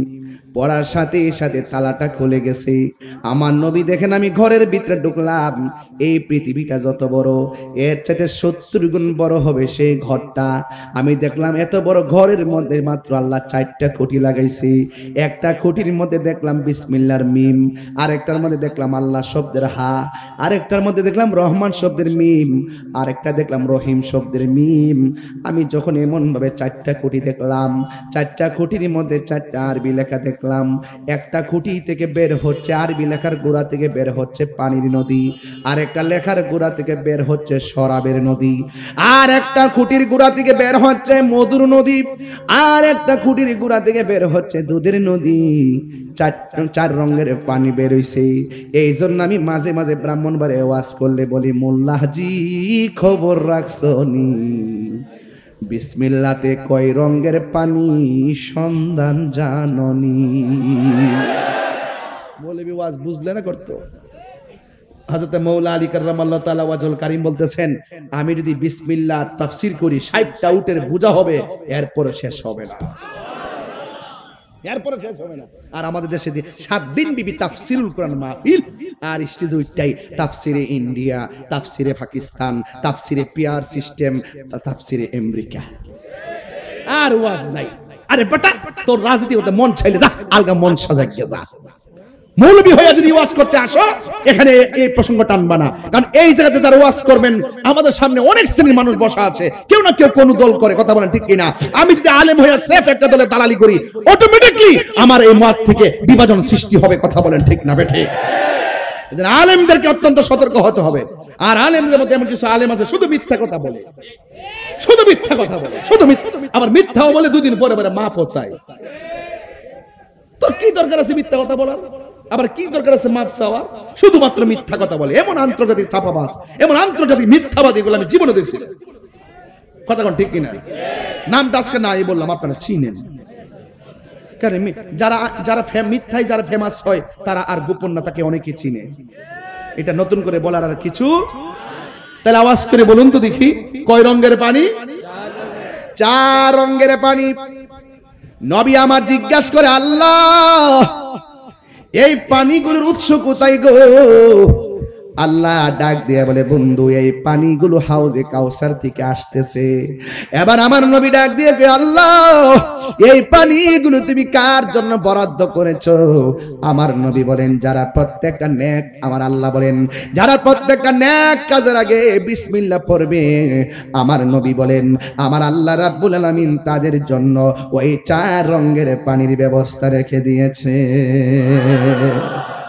পড়ার সাথে সাথে তালাটা খুলে গেছে। আমার নবী দেখেন, আমি ঘরের ভিতরে ঢুকলাম, এই পৃথিবীটা যত বড়, এর চাইতে 70 গুণ বড় হবে সেই ঘরটা। আমি দেখলাম এত বড় ঘরের মধ্যে মাত্র আল্লাহ 4টা খুঁটি লাগাইছে। একটা খুঁটির মধ্যে দেখলাম বিসমিল্লাহর মিম, আরেকটার মধ্যে দেখলাম আল্লাহ শব্দের হা, আরেকটার মধ্যে দেখলাম রহমান শব্দের মিম, আরেকটা দেখলাম রহিম শব্দের মিম। আমি যখন এমন ভাবে 4টা খুঁটি দেখলাম, 4টা খুঁটির মধ্যে 4টা আরবি লেখা দেখলাম। একটা খুঁটি থেকে বের হচ্ছে আরবি লেখার গোড়া থেকে বের হচ্ছে পানির নদী, আর একটা লেখার গোড়া থেকে বের হচ্ছে শরাবের নদী, আর একটা খুঁটির গোড়া থেকে বের হচ্ছে মধুর নদী, আর একটা খুঁটির গোড়া থেকে বের হচ্ছে দুধের নদী। চার রঙের পানি বের হইছে। এই জন্য আমি মাঝে মাঝে ব্রাহ্মণবাড়িয়ায় ওয়াজ করলে বলি, মোল্লাজি খবর রাখছনি, বিসমিল্লাতে কয় রঙের পানি সন্ধান জাননি। মৌলবী ওয়াজ বুঝলে না করতো। হযরত মৌলা আলী কাররামাল্লাহু তাআলা ওয়াজহুল কারীম বলতেছেন, আমি যদি বিসমিল্লাহ তাফসীর করি 60টা উটের বোঝা হবে, এরপর শেষ হবে না, এরপর শেষ হবে না। আর আমাদের দেশে 7 দিন বিবি তাফসীরুল কোরআন মাহফিল, আর স্টেজে ওইটাই তাফসীরে ইন্ডিয়া, তাফসীরে পাকিস্তান, তাফসীরে পিআর সিস্টেম, তাফসীরে আমেরিকা, আর ওয়াজ নাই। আরে বেটা, তোর রাজনীতি করতে মন চাইলে যা, আলগা মন সাজাইয়া যা। মৌলবী হয়ে যদি ওয়াজ করতে আসো, এখানে এই প্রসঙ্গ টানবা না, কারণ এই জায়গাতে যারা ওয়াজ করবেন, আমাদের সামনে অনেক শ্রেণীর মানুষ বসা আছে, কেউ না কেউ কোন দল করে, কথা বলেন ঠিক কিনা? আমি যদি আলেম হয়ে সেফ একটা দলে দালালি করি, অটোমেটিকলি আমার এই মত থেকে বিভাজন সৃষ্টি হবে, কথা বলেন ঠিক না বেঠে? এজন্য আলেমদেরকে অত্যন্ত সতর্ক হতে হবে। আর আলেমদের মধ্যে এমন কিছু আলেম আছে শুধু মিথ্যা কথা বলে, শুধু মিথ্যা কথা বলে, শুধু মিথ্যা, আবার মিথ্যাও বলে, দুদিন পরে পরে মা পচায়। তোর কি দরকার আছে মিথ্যা কথা বলার? আবার কি দরকার আছে মাপ চাওয়া? শুধুমাত্র মিথ্যা কথা বলে। এমন আন্তর্জাতিক ছাপাবাজ, এমন আন্তর্জাতিক মিথ্যাবাদী, এগুলো আমি জীবনে দেখছি। কথা কোন ঠিক কিনা? নামটা আজকে না এই বললাম, আপনারা চিনেন। কারণ যারা যারা মিথ্যায় যারা ফেমাস হয়, তারা আর গোপন না, তাকে অনেকে চিনে। এটা নতুন করে বলার আর কিছু। তাহলে আওয়াজ করে বলুন তো দেখি, কয় রঙের পানি? 4 রঙের পানি। নবী আমার জিজ্ঞাসা করে, আল্লাহ এই পানিগুলোর উৎস কোথায় গো? আল্লাহ ডাক দিয়ে বলে, বন্ধু এই পানিগুলো হাউজে কাউসার থেকে আসতেছে। এবার আমার নবী ডাক দিয়ে কে, আল্লাহ এই পানিগুলো তুমি কার জন্য বরাদ্দ করেছো? আমার নবী বলেন, যারা প্রত্যেকটা নেক, আমার আল্লাহ বলেন, যারা প্রত্যেকটা নেক কাজের আগে বিসমিল্লাহ পড়বে, আমার নবী বলেন, আমার আল্লাহ রাব্বুল আলামিন তাদের জন্য ওই 4 রঙের পানির ব্যবস্থা রেখে দিয়েছে।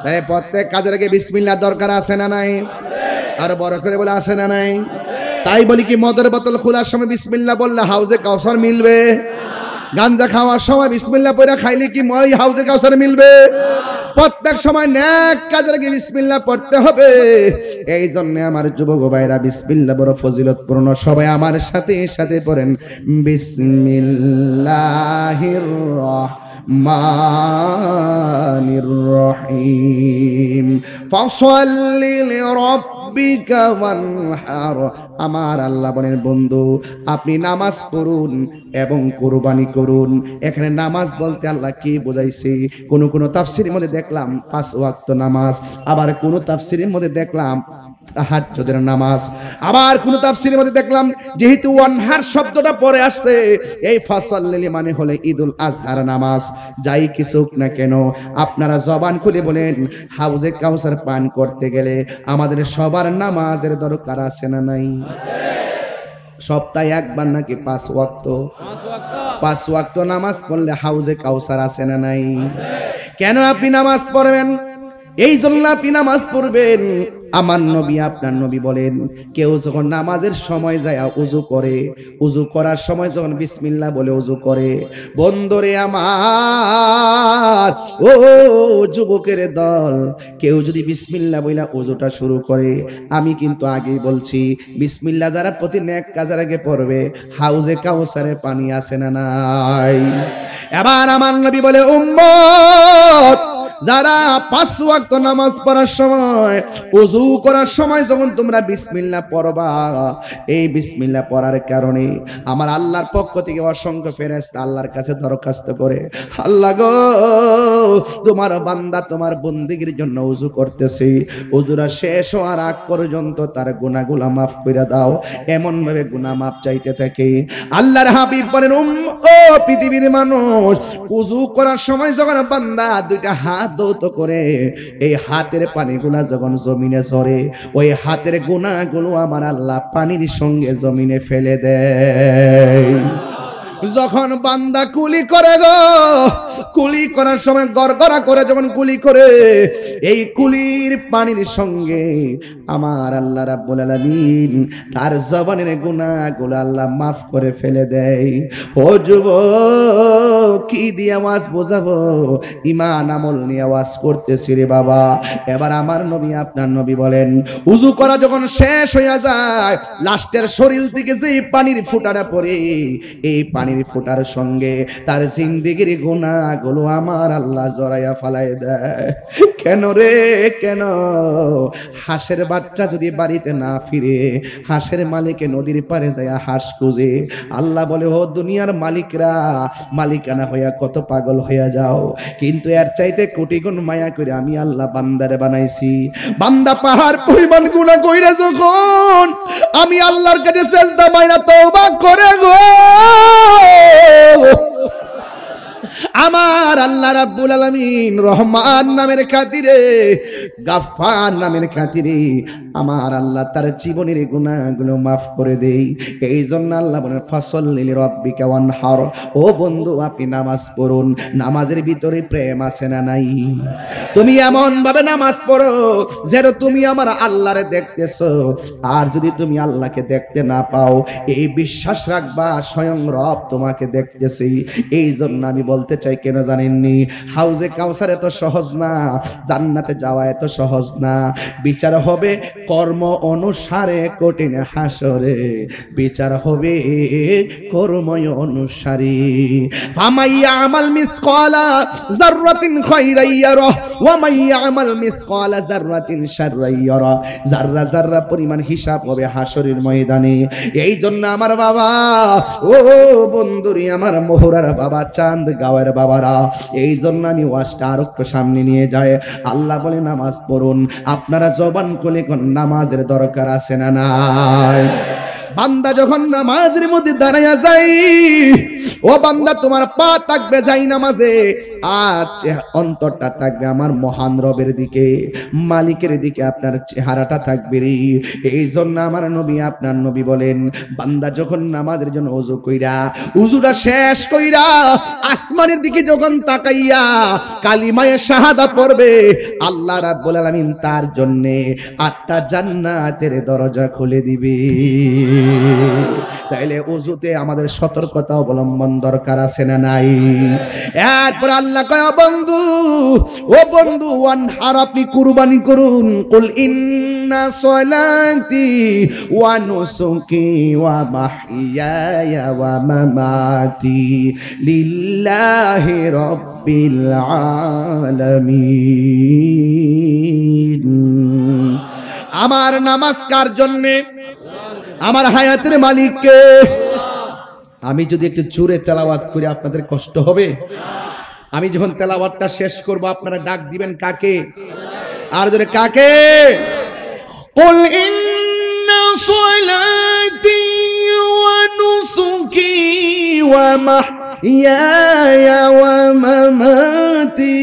তাই প্রত্যেক কাজের আগে বিসমিল্লাহ দরকার আছে না নাই? আর বড় করে বলে আছে না নাই? তাই বলি কি, মদের বোতল খোলার সময় বিসমিল্লাহ বললে হাউজে কাউসার মিলবে? গাঞ্জা খাওয়ার সময় বিসমিল্লাহ পড়ে খাইলে কি মই হাউজে কাউসার মিলবে? প্রত্যেক সময় নেক কাজের আগে বিসমিল্লাহ পড়তে হবে। এই জন্য আমার যুবক ভাইরা, বিসমিল্লাহ বড় ফজিলতপূর্ণ। সবাই আমার সাথে সাথে পড়েন, বিসমিল্লাহির রহমানির রহিম, ফাসাল্লি লিরাব্বিকা ওয়ানহার। আমার আল্লাহ বলেন, বন্ধু আপনি নামাজ পড়ুন এবং কুরবানি করুন। এখানে নামাজ বলতে আল্লাহ কি বোঝাইছে? কোন কোন তাফসীরের মধ্যে দেখলাম 5 ওয়াক্ত নামাজ, আবার কোন তাফসীরের মধ্যে দেখলাম তাহাজ্জুদের নামাজ, আবার কোন তাফসীরের মধ্যে দেখলাম যেহেতু ওয়ানহার শব্দটা পরে আসছে, এই ফাসাল্লি মানে হলো ঈদুল আজহার নামাজ। যাই কিছুক না কেন, আপনারা জবান খুলে বলেন, হাউজে কাউসার পান করতে গেলে আমাদের সবার নামাজের দরকার আছে না নাই? সপ্তাহে একবার নাকি 5 ওয়াক্ত? 5 ওয়াক্ত নামাজ পড়লে হাউজে কাউসার আছে না নাই? কেন আপনি নামাজ পড়বেন? এই জন্য আপনি নামাজ পড়বেন। আমার নবী, আপনার নবী বলেন, কেউ যখন নামাজের সময় যায় উযু করে, উযু করার সময় যখন বিসমিল্লাহ বলে উযু করে, বন্ধুরে আমার, ও যুবকের দল, কেউ যদি বিসমিল্লাহ বইলা উযুটা শুরু করে, আমি কিন্তু আগেই বলছি, বিসমিল্লাহ যারা প্রতি নেক কাজের আগে পড়বে, হাউজে কাউসারে পানি আছে না নাই? এবার আমার নবী বলে, উম্মত যারা 5 ওয়াক্ত নামাজ পড়ার সময়, ওযু করার সময় যখন তোমরা বিসমিল্লাহ পড়বা, এই বিসমিল্লাহ পড়ার কারণে আমার আল্লাহর পক্ষ থেকে অসংখ্য ফেরেশতা আল্লাহর কাছে দরখাস্ত করে, আল্লাহ গো তোমার বান্দা তোমার বন্দেগীর জন্য ওযু করতেছে, ওযুরা শেষ হওয়ার আগ পর্যন্ত তার গুনাহগুলো maaf করে দাও। এমন ভাবে গুনাহ maaf চাইতে থাকে। আল্লাহর হাবিব বলেন, ও পৃথিবীর মানুষ, ওযু করার সময় যখন বান্দা 2টা হাত দৌত করে, এই হাতের পানিগুলা যখন জমিনে ঝরে, ওই হাতের গুনাহগুলো আমার আল্লাহ পানির সঙ্গে জমিনে ফেলে দেয়। যখন বান্দা কুলি করে গো, কুলি করার সময় গড়গড়া করে যখন কুলি করে, এই কুলির পানির সঙ্গে আমার আল্লাহ রাব্বুল আলামিন তার জবানের গুনাহগুলো আল্লাহ maaf করে ফেলে দেয়। ও যুবক, কি দিয়ে আওয়াজ বোঝাবো? ঈমান আমল নিয়ে আওয়াজ করতেছি রে বাবা। এবার আমার নবী, আপনার নবী বলেন, উযু করা যখন শেষ হয়ে যায়, লাস্টের শরীর থেকে যে পানির ফোঁটাটা পড়ে, এই পানি পানির ফোঁটার সঙ্গে তার জিন্দেগির গুনাহগুলো আমার আল্লাহ জড়াইয়া ফালায় দেয়। কেন রে কেন? হাঁসের বাচ্চা যদি বাড়িতে না ফিরে, হাঁসের মালিকে নদীর পারে যায় হাঁস খুঁজে। আল্লাহ বলে, ও দুনিয়ার মালিকরা, মালিকানা হইয়া কত পাগল হইয়া যাও, কিন্তু এর চাইতে কোটি গুণ মায়া করে আমি আল্লাহ বান্দারে বানাইছি। বান্দা পাহাড় পরিমাণ গুনাহ কইরা যখন আমি আল্লাহর কাছে সেজদা মাইরা তওবা করে গো, আমার আল্লাহ রাব্বুল আলামিন রহমান নামের খাতিরে, গাফফার নামের খাতিরে আমার আল্লাহ তার জীবনের গুনাহগুলো মাফ করে দেই। এই জন্য আল্লাহ বলেন, ফাসাল্লি লিরাব্বিকা ওয়ানহার। ও বন্ধু, আপনি নামাজ পড়ুন। নামাজের ভিতরে প্রেম আছে না নাই? তুমি এমন ভাবে নামাজ পড়ো যেন তুমি আমার আল্লাহরে দেখতেছো। আর যদি তুমি আল্লাহকে দেখতে না পাও, এই বিশ্বাস রাখবা স্বয়ং রব তোমাকে দেখতেছে। এই জন্য আমি বলতে চাই, কেন জানেননি, হাউজে কাউসার এত সহজ না, জান্নাতে যাওয়া এত সহজ না। বিচার হবে কর্ম অনুসারে, কঠিন হাসরে বিচার হবে কর্ম অনুসারে। ফামাইয়া আমাল মিসকালা যাররাতিন খায়রান ইয়ারা ওয়া মাইয়া আমাল মিসকালা যাররাতিন শাররান ইয়ারা। যাররা যাররা পরিমাণ হিসাব হবে হাসরের ময়দানে। এই জন্য আমার বাবা, ও বন্ধুরি, আমার মোহরার বাবা, চাঁদ গাঁয়ের বাবারা, এই জন্য আমি ওয়াজটা আরো একটু সামনে নিয়ে যায়। আল্লাহ বলে, নামাজ পড়ুন। আপনারা জবান খুলে কোন নামাজের দরকার আছে না নাই? বান্দা যখন নামাজের মধ্যে দাঁড়াইয়া যায়, ও বান্দা তোমার পা থাকবে যাই নামাজে, আজ অন্তরটা থাকবে আমার মহান রবের দিকে, মালিকের দিকে আপনার চেহারাটা থাকবে রে। এই জন্য আমার নবী, আপনার নবী বলেন, বান্দা যখন নামাজের জন্য ওযু কইরা, ওযুটা শেষ কইরা আসমানের দিকে যখন তাকাইয়া কালিমায়ে শাহাদা পড়বে, আল্লাহ রাব্বুল আলামিন তার জন্য 8টা জান্নাতের দরজা খুলে দিবে। তাইলে ওযুতে আমাদের সতর্কতা অবলম্বন দরকার আছে না নাই? এরপর আল্লাহ কয়, বন্ধু, ও বন্ধু, ওয়ানহার, আপনি কুরবানি করুন। কুল ইন্না সলাতি ওয়া নুসুকি ওয়া মাহইয়ায়া ওয়া মামাতি লিল্লাহি রাব্বিল আলামিন। আমার নামাজ কার জন্যে? আমার হায়াতের মালিককে। আমি যদি একটু জোরে তেলাওয়াত করি আপনাদের কষ্ট হবে? আমি যখন তেলাওয়াতটা শেষ করব আপনারা ডাক দিবেন কাকে? আর জোরে কাকে? কুল ইন্না সলাতি ওয়া নুসুকি ওয়া মাহইয়ায়া ওয়া মামাতি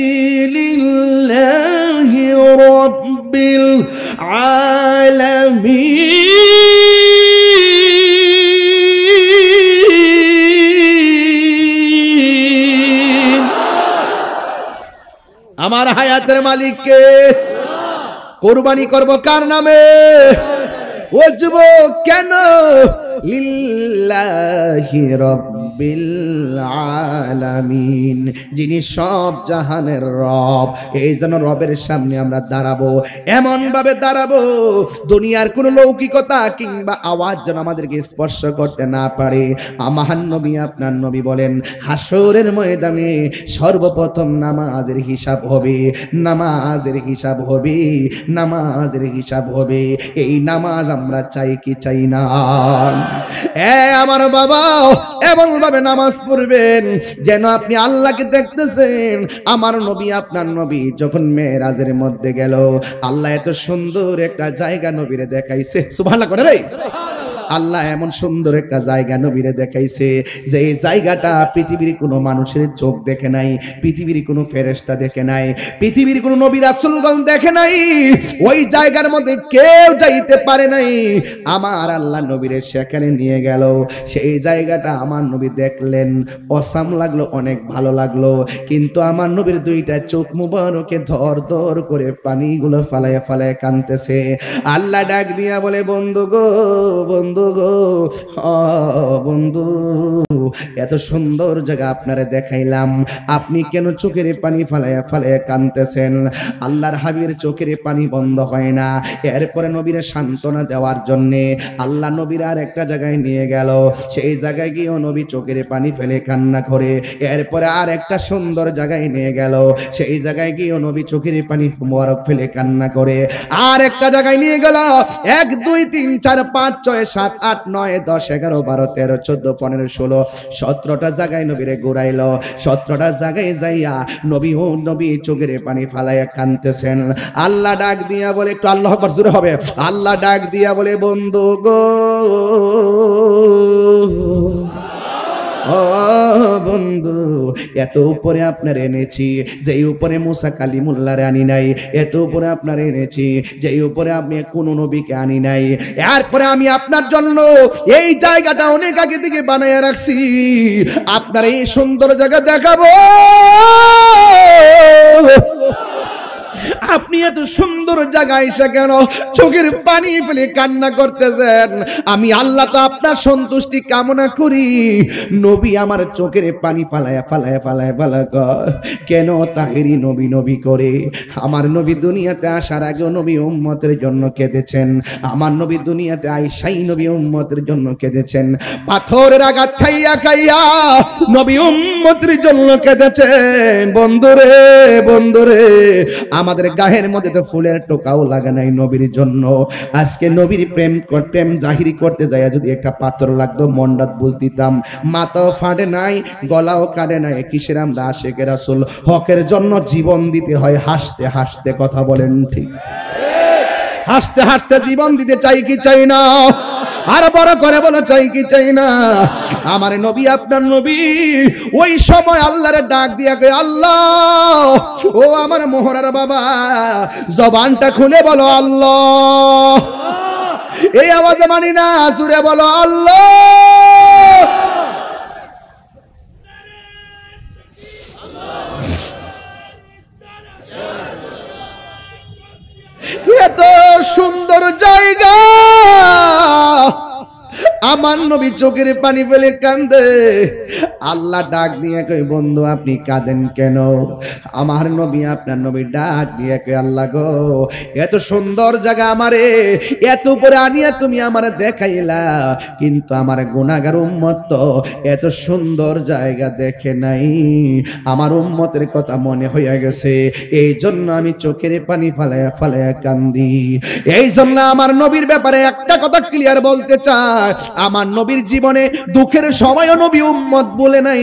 লিল্লাহি রাব্বিল আলামিন। আমার হায়াতের মালিককে। কুরবানি করব কার নামে? ও যুবক, কেন? লিল্লাহি রাব্বিল আলামিন, যিনি সব জাহানের রব। এই জন্য রবের সামনে আমরা দাঁড়াবো, এমন ভাবে দাঁড়াবো দুনিয়ার কোনো লৌকিকতা কিংবা আওয়াজ যেন আমাদেরকে স্পর্শ করতে না পারে। আমার নবী, আপনার নবী বলেন, হাসরের ময়দানে সর্বপ্রথম নামাজের হিসাব হবে, নামাজের হিসাব হবে, নামাজের হিসাব হবে। এই নামাজ আমরা চাই কি চাই না? আমার বাবা, এমন ভাবে নামাজ পড়বেন যেন আপনি আল্লাহকে দেখতেছেন। আমার নবী, আপনার নবী যখন মেরাজের মধ্যে গেল, আল্লাহ এত সুন্দর একটা জায়গা নবীরে দেখাইছে। সুবহানাল্লাহ করে রে। আল্লাহ এমন সুন্দর একটা জায়গা নবীরে দেখাইছে যে এই জায়গাটা পৃথিবীর কোনো মানুষের চোখ দেখে নাই, পৃথিবীর কোনো ফেরেশতা দেখে নাই, পৃথিবীর কোনো নবী রাসূলগণ দেখে নাই। ওই জায়গার মধ্যে কেউ যাইতে পারে নাই। আমার আল্লাহ নবীরে সেখানে নিয়ে গেল। সেই জায়গাটা আমার নবী দেখলেন, অসাম লাগলো, অনেক ভালো লাগলো। কিন্তু আমার নবীর দুইটা চোখ মুবারকে ধর ধর করে পানিগুলো ফালায় ফালায় কাঁদতেছে। আল্লাহ ডাক দিয়া বলে, বন্ধু গো, বন্ধু বন্ধু গো, বন্ধু, এত সুন্দর জায়গা আপনারে দেখাইলাম, আপনি কেন চোখের পানি ফালাইয়া ফালাইয়া কাঁদতেছেন? আল্লাহর হাবিবের চোখের পানি বন্ধ হয় না। এরপরে নবীরে সান্ত্বনা দেওয়ার জন্যে আল্লাহ নবীর আর একটা জায়গায় নিয়ে গেল। সেই জায়গায় গিয়েও নবী চোখের পানি ফেলে কান্না করে। এরপরে আর একটা সুন্দর জায়গায় নিয়ে গেল। সেই জায়গায় গিয়েও নবী চোখের পানি মোবারক ফেলে কান্না করে। আর একটা জায়গায় নিয়ে গেল। 1 2 3 4 5 6 7 8 9 10 11 12 13 14 15 16 17টা জায়গায় নবীরে ঘুরাইলো। 17টা জায়গায় যাইয়া নবী চোখের পানি ফালাইয়া কাঁদতেছেন। আল্লাহ ডাক দিয়া বলে, একটু আল্লাহু আকবার জোরে হবে, আল্লাহ ডাক দিয়া বলে, বন্ধু গো, ও বন্ধু, এত উপরে আপনার এনেছি যে উপরে মুসা কালিমুল্লাহরে আনি নাই, এত উপরে আপনার এনেছি যে উপরে আমি কোনো নবীকে আনি নাই। এরপরে আমি আপনার জন্য এই জায়গাটা অনেক আগে থেকে বানাইয়া রাখছি, আপনার এই সুন্দর জায়গা দেখাবো। আপনি এত সুন্দর জায়গায় এসে কেন চোখের পানি ফেলে কান্না করতেছেন? আমি আল্লাহ তো আপনার সন্তুষ্টি কামনা করি। নবী আমার চোখের পানি ফালায়া ফালায়া ফালায়া ফালা কেন তাহেরি নবী নবী করে? আমার নবী দুনিয়াতে আসার আগে নবী উম্মতের জন্য কেঁদেছেন। আমার নবী দুনিয়াতে আইসাই নবী উম্মতের জন্য কেঁদেছেন। পাথরের আঘাত খাইয়া খাইয়া নবী উম্মতের জন্য কেঁদেছেন। বন্ধুরে, বন্ধুরে, আমাদের গায়ের মধ্যে তো ফুলের টোকাও লাগা নাই নবীর জন্য। আজকে নবীর প্রেম জাহিরি করতে যায় যদি একটা পাথর লাগতো, মন্ডাত বুঝ দিতাম। মাথাও ফাটে নাই, গলাও কাটে নাই। কিসের আমরা আশিকে রাসূল? হকের জন্য জীবন দিতে হয় হাসতে হাসতে। কথা বলেন ঠিক? হাসতে হাসতে জীবন দিতে চাই কি চাই না? আর বড় করে বলো, চাই কি চাই না? আমার নবী, আপনার নবী ওই সময় আল্লাহরে ডাক দিয়া কই, আল্লাহ, ও আমার মোহরার বাবা, জবানটা খুলে বলো আল্লাহ। এই আওয়াজে মানি না, সুরে বলো আল্লাহ। এত সুন্দর জায়গা, আমার নবী চোখের পানি ফেলে কান্দে। আল্লাহ ডাক দিয়ে কই, বন্ধু আপনি কাঁদেন কেন? আমার নবী, আপনার নবী ডাক দিয়ে কই, আল্লাহ গো, এত সুন্দর জায়গা আমারে এত উপরে আনিয়া তুমি আমারে দেখাইলা, কিন্তু আমার গুনাহগার উম্মত তো এত সুন্দর জায়গা দেখে নাই। আমার উম্মতের কথা মনে হইয়া গেছে, এই জন্য আমি চোখের পানি ফালায়া ফালায়া কান্দি। এই জন্য আমার নবীর ব্যাপারে একটা কথা ক্লিয়ার বলতে চাই, আমার নবীর জীবনে দুঃখের সময়ও নবী উম্মত বলে নাই,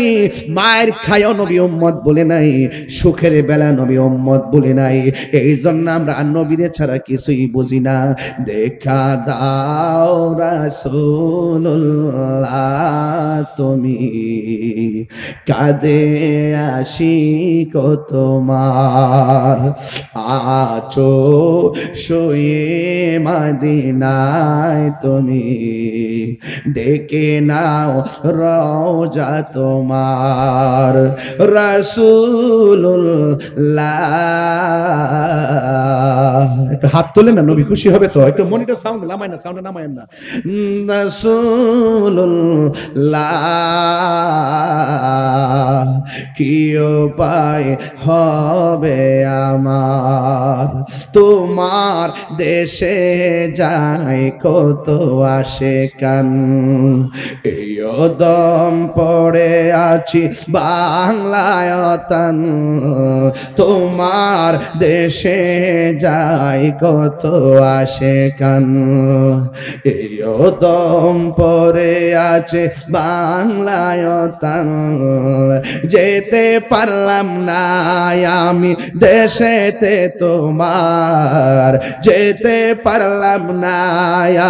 মায়ের খায়ও নবী উম্মত বলে নাই, সুখের বেলা নবী উম্মত বলে নাই। এই জন্য আমরা নবীরে ছাড়া কিছুই বুঝি না। দেখা দাও রাসূলুল্লাহ তুমি, কাঁদে আশিক তোমার, আছো শুয়ে মদিনায় তুমি, ডেকে নাও রওজা তোমার, রাসূলুল্লাহ। একটু হাত তোলে না, নবী খুশি হবে তো। একটু মনিটর সাউন্ড নামায় না, সাউন্ড নামায় না। রাসূলুল্লাহ কি উপায় হবে আমার, তোমার দেশে যায় কত আশিকান, এই দম পড়ে আছি বাংলায় তান, তোমার দেশে যায় কত আশিকান, এই দম পড়ে আছে বাংলায় তান, যেতে পারলাম না আমি দেশেতে তোমার, যেতে পারলাম না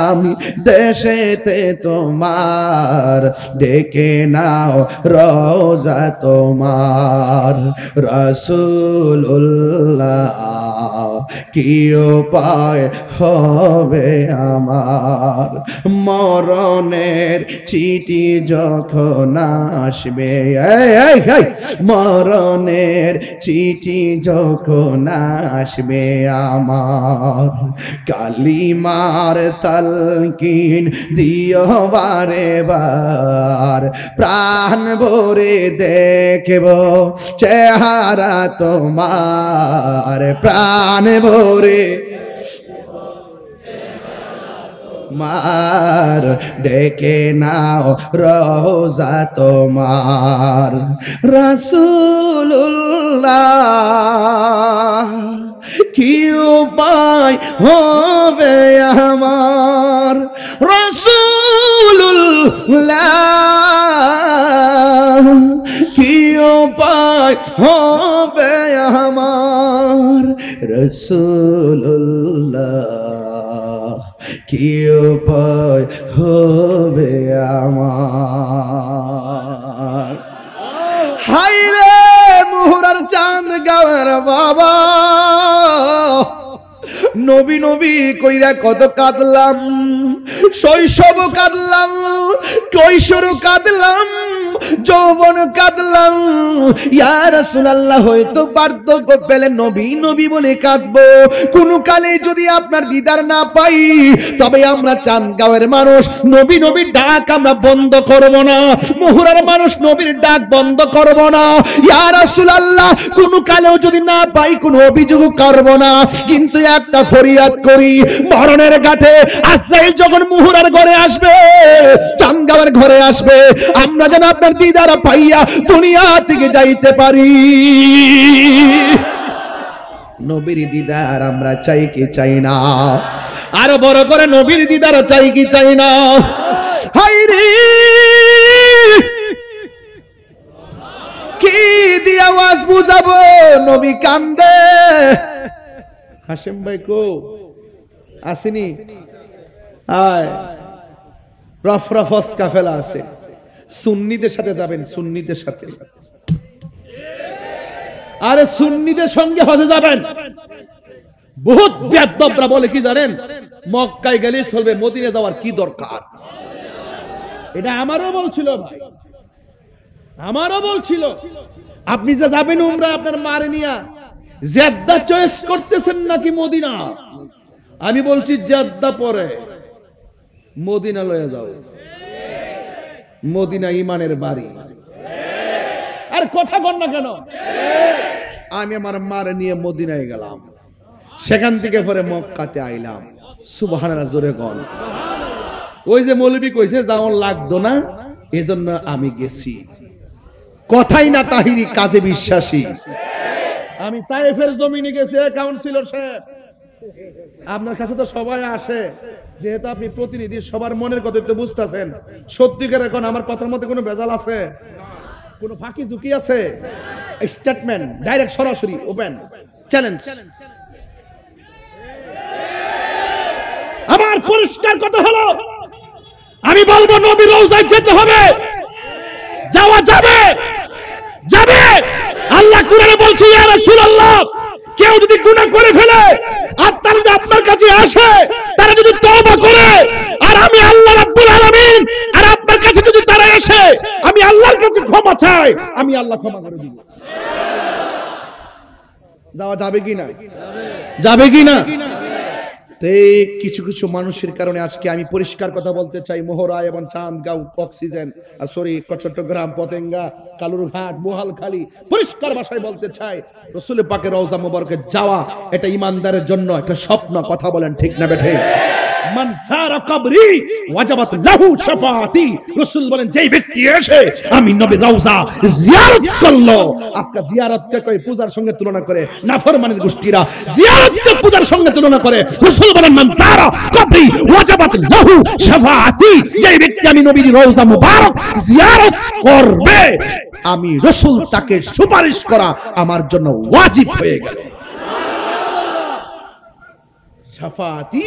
আমি দেশেতে তোমার, ডেকে নাও রওজা তোমার, রাসূলুল্লাহ। কি উপায় হবে আমার, মরণের চিঠি যখন আসবে, মরণের চিঠি যখন আসবে আমার, কালিমার তালকিন দিও বারে বার, প্রাণ ভরে দেখব চেহারা তোমার, প্রাণ ভরে মার ডেকে নাও রোজা তোমার, রাসূলুল্লাহ কি উপায় হবে আমার, রাসূলুল্লাহ কি উপায় হবে আমার, রাসূলুল্লাহ কি উপায় হবে আমার। হায়রে মুহুরার চাঁদ গাওয়ার বাবা, নবী নবী কইরা কত কাঁদলাম, শৈশব কাঁদলাম, কৈশোর কাঁদলাম, যৌবন কাঁদলাম, ইয়া রাসূলুল্লাহ হয়তো বার্ধক্য পেলে নবী নবী বলে কাঁদবো, কোন কালে যদি আপনার দিদার না পাই তবে আমরা চাঁদগাঁওয়ের মানুষ নবী নবীর ডাক আমরা বন্ধ করব না, মুহুরার মানুষ নবীর ডাক বন্ধ করব না, ইয়া রাসূলুল্লাহ কোন কালেও যদি না পাই কোনো অভিযোগ করব না, কিন্তু একটা ফরিয়াদ করি, মরণের ঘাটে আজরাইল যখন মুহুরার ঘরে আসবে, চাঁদগাঁওয়ের ঘরে আসবে, আমরা যেন আপনার দিদার পাইয়া দুনিয়া থেকে যাইতে পারি। নবীর দিদার আমরা চাই কি চাই না, আরো বড় করে নবীর দিদার চাই কি চাই না। হায়রে কি দিয়ে আওয়াজ বুঝাবো, নবী কান্দে। হাশেম ভাই কো আসেনি? আয় রফরফস কাফেলা আছে, সুন্নিদের সাথে যাবেন, সুন্নিদের সাথে, আরে সুন্নিদের সঙ্গে হজে যাবেন। বহুত বেয়াদবরা বলে কি জানেন, মক্কায় গেলে চলবে, মদিনা যাওয়ার কি দরকার। এটা আমারও বলছিল ভাই, আমারও বলছিল। আপনি যে যাবেন উমরা আপনার মারে নিয়া, জেদ্দা চয়েস করতেছেন নাকি মদিনা? আমি বলছি জেদ্দা পরে, মদিনা লয়ে যাও, মদিনা ইমানের বাড়ি। আর কথা বল না কেন? আমি আমার মারে নিয়ে মদিনায় গেলাম, সেখান থেকে পরে মক্কাতে আইলাম। সুবহানাল্লাহ, জোরে বল। ওই যে মৌলবী কইছে যাওয়ার লাগতো না, এজন্য আমি গেছি। কথাই না তাহিরি, কাজে বিশ্বাসী। আমি তায়েফের জমিনে গেছি, কাউন্সিলর সাহেব, আপনার কাছে তো সবাই আসে, যেহেতু আপনি প্রতিনিধি, সবার মনের কথা তো বুঝতেছেন। সত্যিকার এখন আমার কথার মধ্যে কোনো ভেজাল আছে? কোনো ফাঁকি ঝুঁকি আছে? স্টেটমেন্ট ডাইরেক্ট, সরাসরি, ওপেন চ্যালেঞ্জ। আমার পরিষ্কার কথা হলো, আমি বলবো নবীর রওজায় যেতে হবে, যাওয়া যাবে, যাবে। আল্লাহ কুরআনে বলছে, ইয়া রাসূলুল্লাহ কেউ যদি গুনাহ করে ফেলে আর তারা যদি আপনার কাছে আসে, তারা যদি তওবা করে, আর আমি আল্লাহ রাব্বুল আলামিন আর আপনার কাছে যদি তারা আসে, আমি আল্লাহর কাছে ক্ষমা চাই, আমি আল্লাহ ক্ষমা করে দিব। যাওয়া যাবে কি না? যাবে কি না? কিছু কিছু মানুষের কারণে আজকে আমি পরিষ্কার কথা বলতে চাই, মোহরা এবং চাঁদগাঁও, অক্সিজেন, সরি চট্টগ্রাম, পতেঙ্গা, কালুরঘাট, বোহালখালী, পরিষ্কার ভাষায় বলতে চাই, রাসূল পাকের রওজা মুবারকে যাওয়া এটা ইমানদারের জন্য একটা স্বপ্ন। কথা বলেন ঠিক না বেঠে? মান যারা কবরি ওয়াজাবাত লাহু শাফাআতি, রাসূল বলেন যেই ব্যক্তি এসে আমি নবীর রওজা জিয়ারত করলো, আজকে জিয়ারতকে কই পূজার সঙ্গে তুলনা করে নাফরমানের গোষ্ঠীরা, জিয়ারতকে পূজার সঙ্গে তুলনা করে। রাসূল বলেন মান যারা কবরি ওয়াজাবাত লাহু শাফাআতি, যেই ব্যক্তি আমি নবীর রওজা মুবারক জিয়ারত করবে, আমি রাসূল তাকে সুপারিশ করা আমার জন্য ওয়াজিব হয়ে গেল। শাফাআতি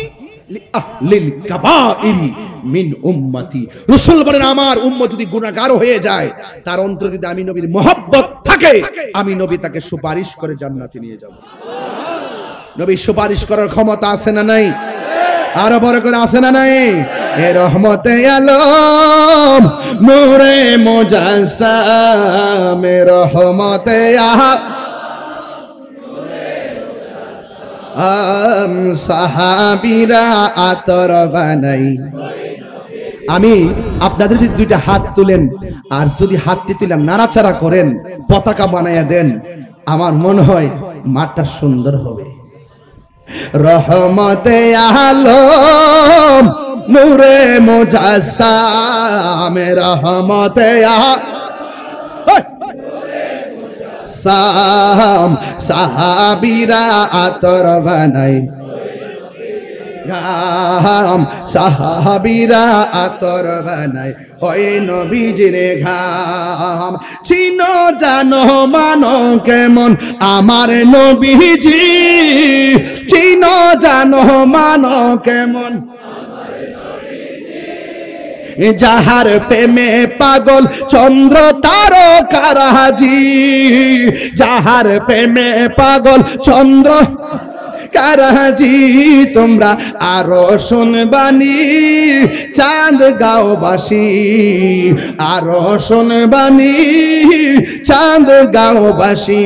লিল কাবাইরি মিন উম্মতি, রাসূল বলেন আমার উম্মত যদি গুনাহগার হয়ে যায়, তার অন্তরে যদি আমি নবীর মহব্বত থাকে, আমি নবী তাকে সুপারিশ করে জান্নাতে নিয়ে যাব। নবী সুপারিশ করার ক্ষমতা আছে না নাই? আরো বড় করে আছে না নাই? এ রহমতে আলম নূরে মুজাসসাম, এ রহমতে সাহাবীরা আতর বানাই। আমি আপনাদের যদি দুইটা হাত তুলেন আর যদি হাতটি তুলেন নাড়াচাড়া করেন, পতাকা বানাইয়া দেন, আমার মনে হয় মাঠটা সুন্দর হবে। রহমতে আলম নূরে মুজাসসাম, রহমতে সাম, সাহাবীরা আতর বানাই, ঘাম সাহাবীরা আতর বানাই ওই নবীজির ঘাম। চিনো জানো মানো কেমন আমার নবীজি, চিনো জানো মানো কেমন যাহার প্রেমে পাগল চন্দ্র তারকারাজি, যাহার প্রেমে পাগল চন্দ্র কারাজি। তোমরা আরো শুনবানি চাঁদ গাঁওবাসী, আরো শুনবানি চাঁদ গাঁওবাসী।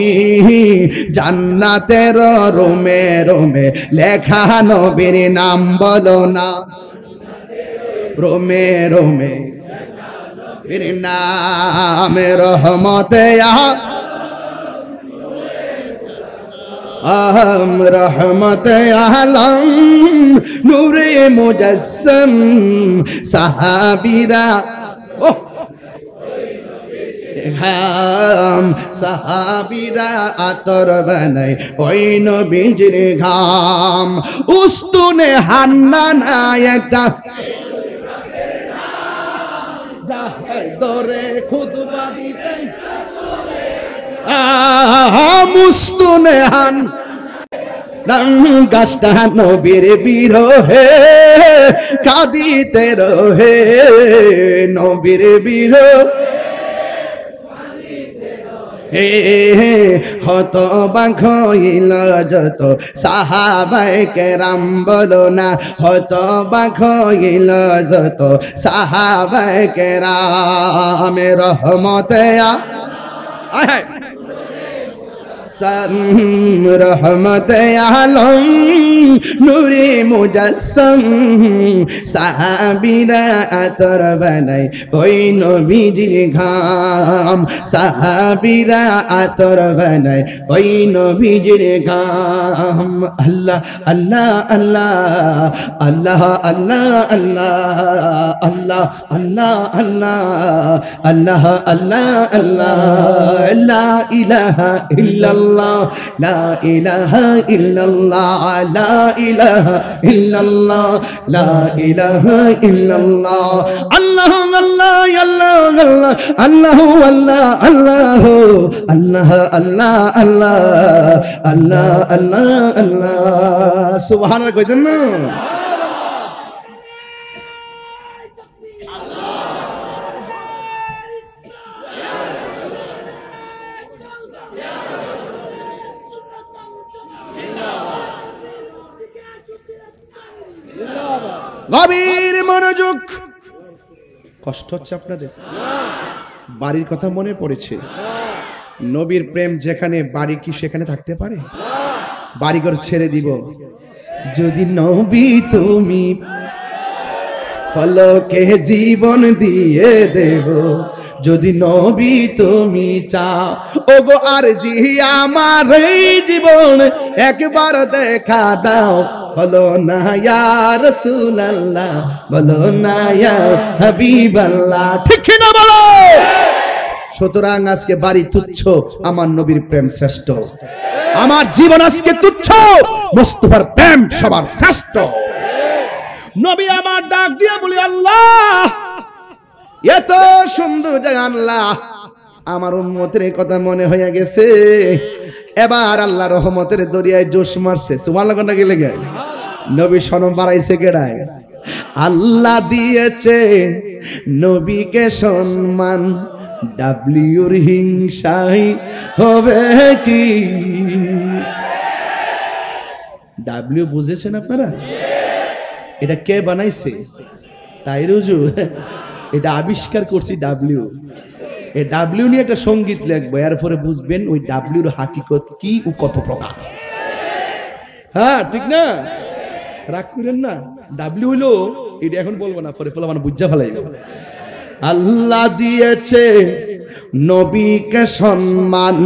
জান্নাতের রোমে রোমে লেখা নবীর নাম বলো না, রোমে রোমে এর নাম রহমতে রহমতে আলম নূরে মুজাসসাম, সাহাবীরা ঘাম সাহাবীরা আতর বানাই ওই নবীজির ঘাম। উস্তুনে হান্নানা একটা দরে খুতবা দিতেন, মুস্তুনে হান গাছটা নবীর বিরহে কাঁদিতে রহে, নবীর বিরহে হত বাক হইল যত সাহাবায়ে কেরাম বলো না, হত বাক হইল যত সাহাবায়ে কেরাম। রহমতে রহমতে আলম নূরে মুজাসসাম, সাহাবীরা আতর বানাই ওই নবীজির ঘাম, সাহাবীরা আতর বানাই ওই নবীজির ঘাম। আল্লাহ আল্লাহ আল্লাহ আল্লাহ আল্লাহ আল্লাহ আল্লাহ আল্লাহ আল্লাহ আল্লাহ আল্লাহ, লা ইলাহা ইল্লাল্লাহ, লা ইলাহা ইল্লাল্লাহ, লা ইলাহা ইল্লাল্লাহ, লা ইলাহা ইল্লাল্লাহ। আল্লাহু আল্লাহ আল্লাহ আল্লাহ আল্লাহ আল্লাহ আল্লাহ আল্লাহ আল্লাহ আল্লাহ আল্লাহ। সুবহানাল্লাহ কইতেন না? গভীর মনোযোগ। কষ্ট হচ্ছে আপনাদের? বাড়ির কথা মনে পড়েছে? নবীর প্রেম যেখানে, বাড়ি কি সেখানে থাকতে পারে? বাড়িঘর ছেড়ে দিব যদি নবী তুমি পলকে জীবন দিয়ে দেব, যদি নবী তুমি চাও। ওগো আর জি আমার এই জীবন একবার দেখা দাও, বলো না ইয়া রাসূলুল্লাহ, বলো না ইয়া হাবিবাল্লাহ, ঠিক না বলো? সুতরাং আজকে বাড়ি তুচ্ছ, আমার নবীর প্রেম শ্রেষ্ঠ। আমার জীবন আজকে তুচ্ছ, মুস্তাফার প্রেম সবার শ্রেষ্ঠ। নবী আমার ডাক দিয়ে বলি, আল্লাহ এত সুন্দর জায়গা, আল্লাহ আমার উম্মতের কথা মনে হয়ে গেছে, এবার আল্লাহ রহমতের দরিয়ায় জোশ মারছে। সুবহানাল্লাহ কোনটা গেলে গে নবী সনম বাড়াইছে কেডায়? আল্লাহ দিয়েছে নবীকে সম্মান, ডাব্লিউর হিংসাই হবে কি? ডাব্লিউ বুঝেছেন আপনারা? এটা কে বানাইছে? তাই রুজু, এটা আবিষ্কার করছি ডাব্লিউ। এই ডাব্লিউ নিয়ে একটা সঙ্গীত লিখবো, এরপরে বুঝবেন ওই ডাব্লিউর হাকিকত কি ও কত প্রকার। হ্যাঁ ঠিক না? রাগ করেন না। ডাব্লিউ হইলো এটা এখন বলবো না, পরে ফেলা মানে বুঝা ফেলাই। আল্লাহ দিয়েছে নবীকে সম্মান,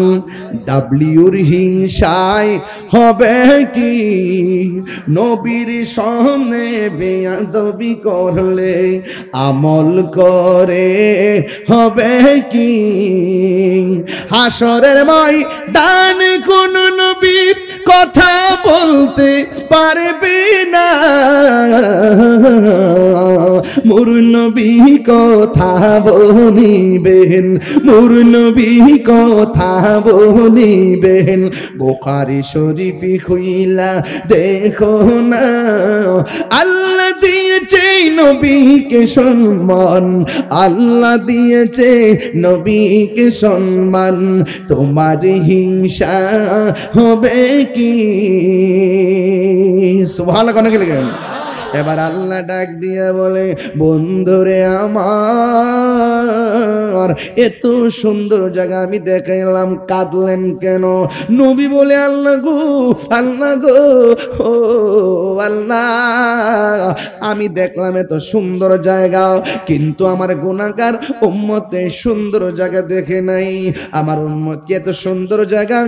ডাব্লিউর হিংসায় হবে কি? নবীর সামনে বেয়াদবি করলে আমল করে হবে কি? হাসরের ময়দান কোন নবী কথা বলতে পারবে না, মোর নবী কথা বলিবেন, মোর নবী কথা বলিবেন। বুখারী শরীফ খুইলা দেখো না, আল্লাহ দিয়েছে নবীকে সম্মান, আল্লাহ দিয়েছে নবীকে সম্মান, তোমার হিংসা হবে কি? সুবহানাল্লাহ কোনে গেলেন? এবার আল্লাহ ডাক দিয়ে বলে, বন্ধুরে আমার, এত সুন্দর জায়গা আমি দেখাইলাম, কাঁদলেন কেন? নবী বলে, আল্লাহ গো, আল্লাহ গো, ও আল্লাহ, আমি দেখলাম এত সুন্দর জায়গা, কিন্তু আমার গুনাহগার উম্মতে সুন্দর জায়গা দেখে নাই। আমার উম্মত কি এত সুন্দর জায়গা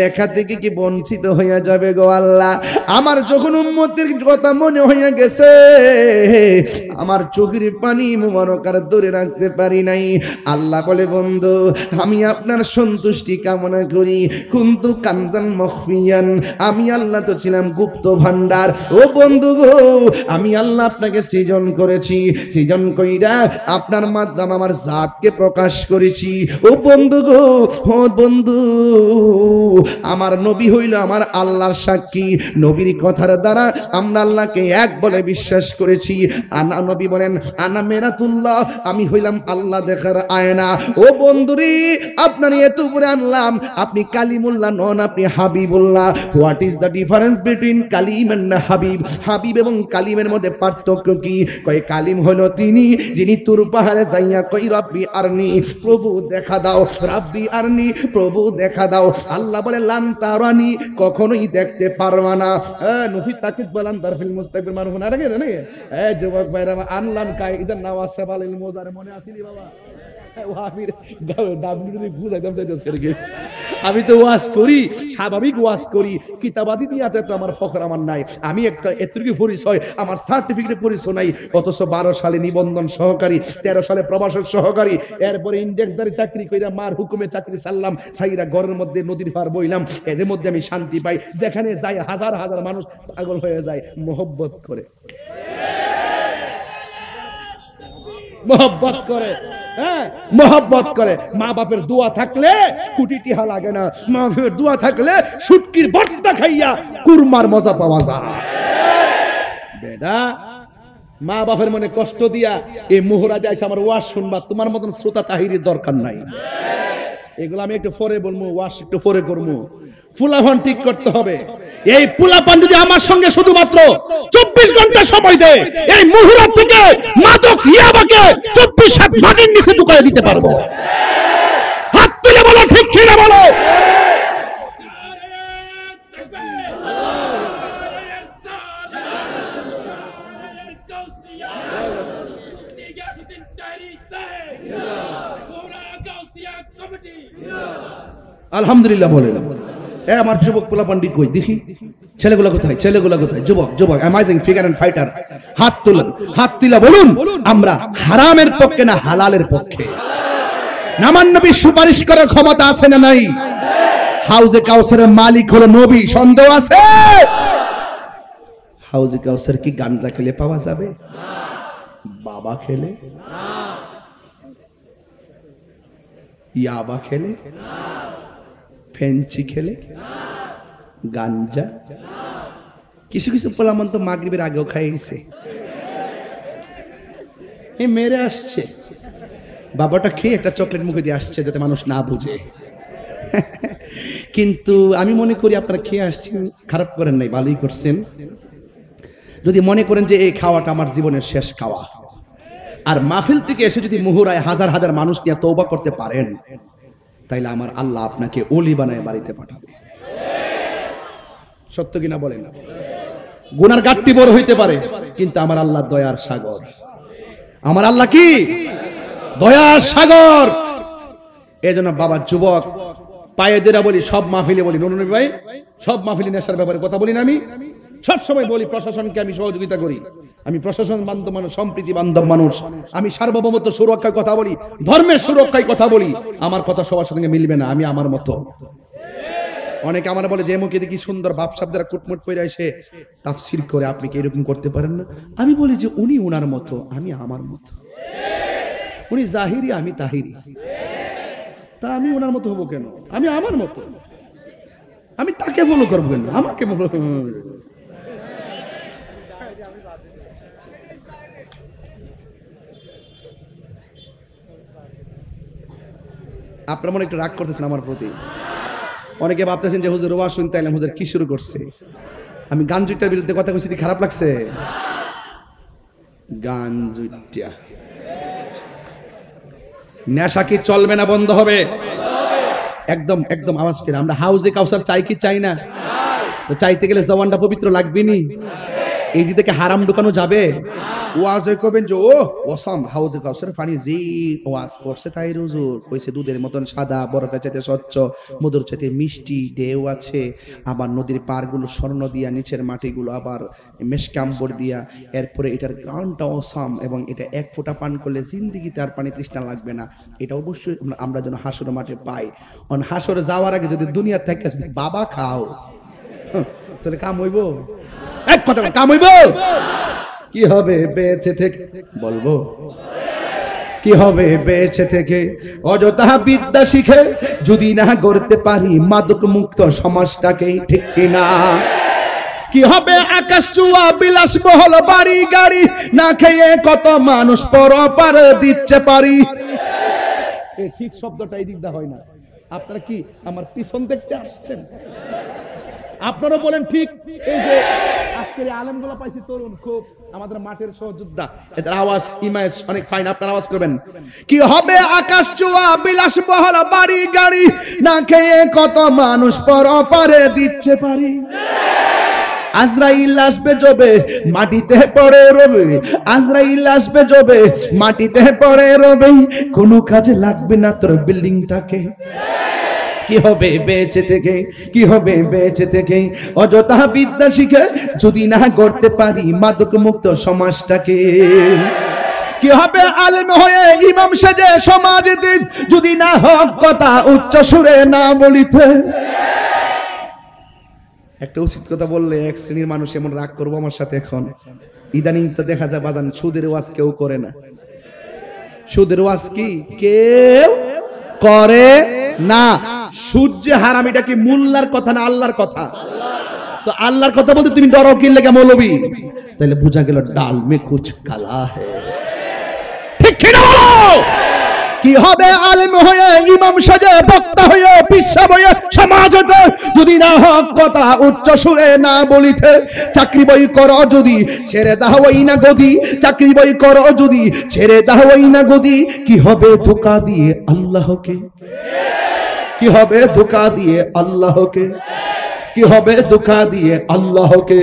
দেখা থেকে কি বঞ্চিত হইয়া যাবে গো আল্লাহ? আমার যখন উম্মতের কথা মনে হইয়া গেছে, আমার চোখের পানি মুবারক আর ধরে রাখতে পারি নাই। আল্লাহ বলে, বন্ধু আমি আপনার সন্তুষ্টি কামনা করি, কিন্তু কানজান মখফিয়ান, আমি আল্লাহ তো ছিলাম গুপ্ত ভান্ডার। ও বন্ধু গো, আমি আল্লাহ আপনাকে সৃজন করেছি, সৃজন কইরা আপনার মাধ্যমে আমার জাতকে প্রকাশ করেছি। ও বন্ধু গো, ও বন্ধু, আমার নবী হইল আমার আল্লাহর সাক্ষী, নবীর কথার দ্বারা আমরা আল্লাহকে এক বলে বিশ্বাস করেছি। আনা, নবী বলেন, আনা মেরাতুল্লাহ, আমি হইলাম আল্লাহ দেখার আয়না। ও বন্ধুরি, আপনার এত উপরে আনলাম, আপনি কালিমুল্লাহ নন, আপনি Habibullah. What is the difference between Kalim and Habib? Habib এবং কালিমের মধ্যে পার্থক্য কি? কয় কালিম হলো তিনি যিনি তুর পাহাড়ে যাইয়া কই রব্বি আরনি, প্রভু দেখা দাও, রব্বি আরনি, প্রভু দেখা দাও। আল্লাহ বলে লান তারানি, কখনোই দেখতে পারবা না। নফি তাকিদ বলেন দারফিল মুস্তাকবির মারুফ না রে না। যুবক ভাইরা আনলান কাই ইদার নাওয়াজ সাবালিল মোজারে মনে আসিনি বাবা? আমি তো ওয়াজ করি, স্বাভাবিক ওয়াজ করি, কিতাবাদি নিয়াতে তো আমার ফখর আমার নাই। আমি একটা এতটুকু পরিচয়, আমার সার্টিফিকেট পরিচয় নাই। অথচ 12 সালে নিবন্ধন সহকারী, 13 সালে প্রভাষক সহকারী, এরপরে ইন্ডেক্সদারি চাকরি কইরা মার হুকুমে চাকরি চাললাম, সাইরা ঘরের মধ্যে নদীর পার বইলাম। এর মধ্যে আমি শান্তি পাই, যেখানে যাই হাজার হাজার মানুষ পাগল হয়ে যায় মোহব্বত করে, মোহব্বত করে। হ্যাঁ, মোহব্বত করে। মা বাপের দোয়া থাকলে কোটি টিহা লাগে না, মা বাপের দোয়া থাকলে শুটকির ভর্তা খাইয়া কুরমার মজা পাওয়া যায়। বেটা, মা বাপের মনে কষ্ট দিয়া এই মোহরাজে এসে আমার ওয়াজ শুনবা, তোমার মতন শ্রোতা তাহিরের দরকার নাই। এগুলো আমি একটু পরে বলবো, ওয়াজ একটু পরে করবো। ফুলাফান ঠিক করতে হবে। এই ফুলাফান যদি আমার সঙ্গে শুধুমাত্র 24 ঘন্টা সময় দেয়, এই মুহূর্ত থেকে মাদক ইয়াবাকে 24 হাত মাটির নিচে ঢুকায় দিতে পারবো। হাত তুলে বলো ঠিক কিনা বলো। আলহামদুলিল্লাহ বলেন। আমার যুবক পোলাপান্ডি কই দেখি, ছেলেগুলা কোথায়, ছেলেগুলা কোথায়? যুবক, যুবক, অ্যামাজিং ফিগার এন্ড ফাইটার, হাত তুলুন, হাত তুলে বলুন আমরা হারামের পক্ষে না হালালের পক্ষে। নামান নবী সুপারিশ করার ক্ষমতা আছে না নাই? হাউজে কাউসারের মালিক হলো নবী, সন্দেহ আছে? হাউজে কাউসার কি গাঞ্জা খেলে পাওয়া যাবে? বাবা খেলে, ইয়াবা খেলে, ফেন্সি খেলে, গাঞ্জা, কিছু কিছু পোলামন তো মাগরিবের আগেও খাইছে। মেরে আসছে, বাবাটা খেয়ে একটা চকলেট মুখে দিয়ে আসছে যাতে মানুষ না বুঝে। কিন্তু আমি মনে করি আপনারা খেয়ে আসছেন, খারাপ করেন নাই, ভালোই করছেন। যদি মনে করেন যে এই খাওয়াটা আমার জীবনের শেষ খাওয়া, আর মাহফিল থেকে এসে যদি মুহুরায় হাজার হাজার মানুষ নিয়ে তওবা করতে পারেন, তাইলে আমার আল্লাহ আপনাকে ওলি বানায় বাড়িতে পাঠাবে। সত্য কিনা বলেন? গুনার গাট্টি বড় হইতে পারে, কিন্তু আমার আল্লাহ দয়ার সাগর। আমার আল্লাহ কি দয়ার সাগর। এজন্য বাবা যুবক পায়ে দেরা বলি, সব মাহফিলে বলি, নুনু ভাই সব মাহফিলে নেশার ব্যাপারে কথা বলি না, আমি সব সময় বলি প্রশাসনকে আমি সহযোগিতা করি, আমি প্রশাসন বান্ধব মানুষ, সম্প্রীতি বান্ধব মানুষ, আমি সার্বভৌমত্ব সুরক্ষার কথা বলি, ধর্মের সুরক্ষায় কথা বলি। আমার কথা সবার সঙ্গে মিলবে না, আমি আমার মতো। অনেকে আমার বলে যে মুখে দেখি সুন্দর ভাবসাব দ্বারা কুটমুট পয়রা এসে তাফসীর করে, আপনি কি এরকম করতে পারেন না? আমি বলি যে উনি ওনার মতো, আমি আমার মতো। উনি জাহিরি, আমি তাহিরি, তা আমি ওনার মতো হবো কেন? আমি আমার মতো, আমি তাকে ফলো করবো কেন? আমাকে ফলো। আপনারা মনে একটু রাগ করতেছেন আমার প্রতি। অনেকে ভাবতেছেন যে হুজুর ওয়াজ শুনতে এলাম, হুজুর কি শুরু করছে? আমি গান জুইটার বিরুদ্ধে কথা কইছি, খারাপ লাগছে? গান জুইটা নেশা কি চলবে না বন্ধ হবে? একদম একদম আওয়াজ করে। আমরা হাউজে কাউসার চাই কি চাই না? তো চাইতে গেলে জবানটা পবিত্র লাগবে নি? এই যে থেকে হারাম ঢুকানো যাবে? ওয়াজে কবেন যে ও ওসাম হাউজে কাউসার পানি জি ওয়াজ করছে তাই হুজুর কইছে দুধের মতন সাদা, বরফের চাইতে স্বচ্ছ, মধুর চাইতে মিষ্টি, ঢেউ আছে, আবার নদীর পাড়গুলো স্বর্ণ দিয়া, নিচের মাটিগুলো আবার মেশকাম্বর দিয়া, এরপরে এটার গ্রাউন্ডটা ওসাম, এবং এটা এক ফোঁটা পান করলে জিন্দিগিতে আর পানি তৃষ্ণা লাগবে না। এটা অবশ্যই আমরা যেন হাসর মাঠে পাই। অন হাসরে যাওয়ার আগে যদি দুনিয়া থেকে যদি বাবা খাও, তাহলে কাম হইব? এক কথা কাম হইব? কি হবে বেঁচে থেকে? বলবো কি হবে বেঁচে থেকে? অযথা বিদ্যা শিখে যদি না গড়তে পারি মাদক মুক্ত সমাজটাকে, ঠিক কিনা? কি হবে আকাশ চুয়া বিলাসবহুল বাড়ি গাড়ি, না খেয়ে কত মানুষ পরপার দিচ্ছে পারি। এই ঠিক শব্দটা এই দিকটা হয় না। আপনারা কি আমার পিছন দেখতে আসছেন? আপনারা বলেন ঠিক। এই যে আজকের আলেমগুলো পাইছি তরুণ, খুব আমাদের মাঠের সহযোদ্ধা, এদের আওয়াজ ইমেজ অনেক ফাইন, আপনারা আওয়াজ করবেন। কি হবে আকাশ চুয়া বিলাসবহুল বাড়ি গাড়ি, না খেয়ে কত মানুষ পরপারে দিচ্ছে পারি। আজরাইল আসবে জবে মাটিতে পড়ে রবে, আজরাইল আসবে জবে মাটিতে পড়ে রবে, কোনো কাজে লাগবে না তোর বিল্ডিংটাকে। কি হবে বেঁচে থেকে? কি হবে বেঁচে থেকে? অযথা বিদ্যা শিখে যদি না গড়তে পারি মাদক মুক্ত সমাজটাকে। কি হবে আলেম হয়ে ইমাম সেজে সমাজে যদি না হক কথা উচ্চ সুরে না বলিতে। একটা উচিত কথা বললে এক শ্রেণীর মানুষ এমন রাগ করবো আমার সাথে। এখন ইদানিং তো দেখা যায় বাজান সুদের ওয়াজ কেউ করে না। সুদের ওয়াজ কি কেউ করে না। সুদ যে হারাম, এটা কি মোল্লার কথা না আল্লাহর কথা? তো আল্লাহর কথা বলতে তুমি ডরো কি লাগে মৌলবি? তাহলে বুঝা গেল ডাল মে কুছ কালা হ্যায়, ঠিক কি না বলো? কি হবে আলেম হয়ে ইমাম সাজে বক্তা হয়ে পিসাব হয়ে সমাজতে যদি না হক কথা উচ্চ সুরে না বলিতে। চাকরি বই করো যদি ছেড়ে দাওই না গদি, চাকরি বই করো যদি ছেড়ে দাওই না গদি। কি হবে ধোঁকা দিয়ে আল্লাহকে? কি হবে ধোঁকা দিয়ে আল্লাহকে? কি হবে ধোঁকা দিয়ে আল্লাহকে?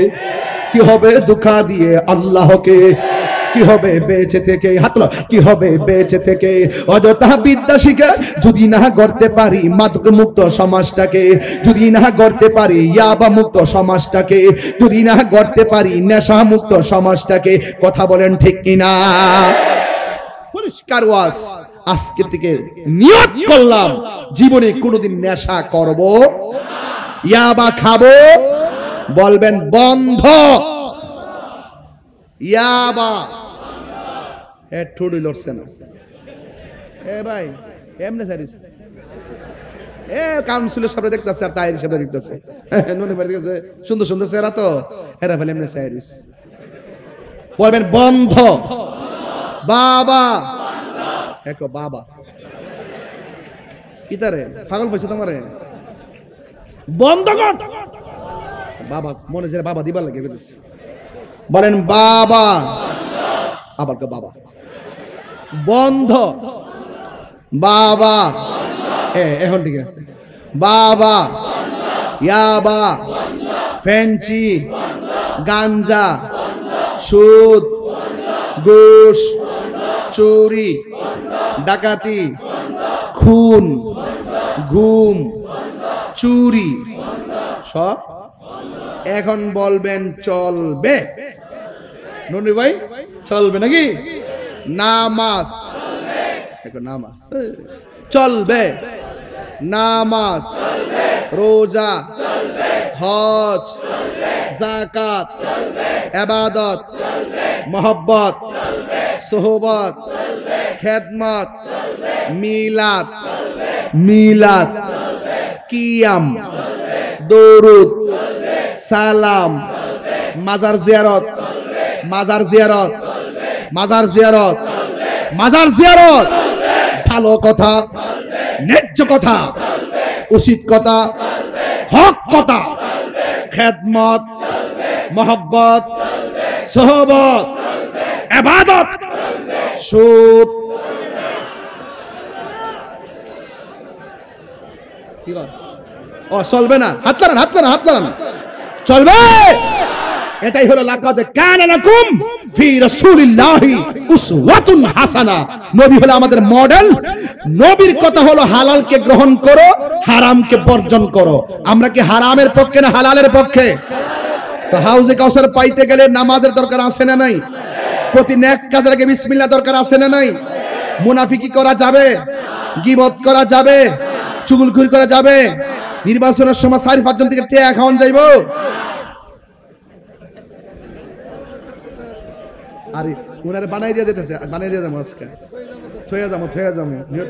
কি হবে ধোঁকা দিয়ে আল্লাহকে? কি হবে বেঁচে থেকে? হাতলো কি হবে বেঁচে থেকে? অযথা বিদ্যা শিখে যদি না গড়তে পারি মাদক মুক্ত সমাজটাকে, যদি না গড়তে পারি ইয়াবা মুক্ত সমাজটাকে, যদি না গড়তে পারি নেশা মুক্ত সমাজটাকে। কথা বলেন ঠিক কিনা? পরিষ্কার ওয়াজ আজকে থেকে নিয়ত করলাম জীবনে কোনোদিন নেশা করব, ইয়াবা খাবো। বলবেন বন্ধ। ইয়াবা ঠুড়ি লড়ছে না। এ ভাই এমনি সারিস এ কাউন্সিলের সামনে দেখতেছে আর তাই সামনে দেখতেছে সুন্দর সুন্দর চেহারা তো এরা ফেলে এমনি সারিস। বলবেন বন্ধ। বাবা একো বাবা কি তারে পাগল পাইছে তোমারে? বন্ধ কর। বাবা মনে যে বাবা দিবার লাগে বেঁধেছে, বলেন বাবা, আবার বাবা বন্ধ, বাবা এখন ঠিক আছে, বাবা ইয়াবা, ফেঞ্চি, গাঞ্জা, সুদ, ঘুষ, চুরি, ডাকাতি, খুন, গুম, চুরি সব এখন বলবেন চলবে। ননি ভাই চলবে নাকি? নামাজ নামাজ চলবে, নামাজ, রোজা, হজ, যাকাত, ইবাদত, মোহব্বত, সোহবত, খেদমত, মিলাদ, মিলাদ, কিয়াম, দরুদ, সালাম, মাজার জিয়ারত, মাজার জিয়ারত, মাজার জিয়ারত, মাজার জিয়ারত, ভালো কথা, ন্যায্য কথা, উচিত কথা, হক কথা, খেদমত, মোহব্বত, সোহবত, ইবাদত, সুদ, ও চলবে না। হাত লাগান, হাত লাগান, হাত লাগান, চলবে। এটাই হলো লাকাদ কানা লাকুম ফি রাসূলিল্লাহি উসওয়াতুন হাসানা। নবী হলো আমাদের মডেল। নবীর কথা হলো হালালকে গ্রহণ করো, হারামকে বর্জন করো। আমরা কি হারামের পক্ষে না হালালের পক্ষে? তো হাউজে কাউসার পাইতে গেলে নামাজের দরকার আছে না নাই? প্রতি নেক কাজের আগে বিসমিল্লাহ দরকার আছে না নাই? মুনাফিকি করা যাবে? গীবত করা যাবে? চুগলখুরি করা যাবে? নির্বাচনের সময় 4-5 জন থেকে টাকা খাওয়ান যাইব? আরে উনারে বানাই দিয়ে যেতেছে, বানাই দিয়ে যাবো আজকে, থইয়া যাবো, থইয়া যাবো, নিয়ত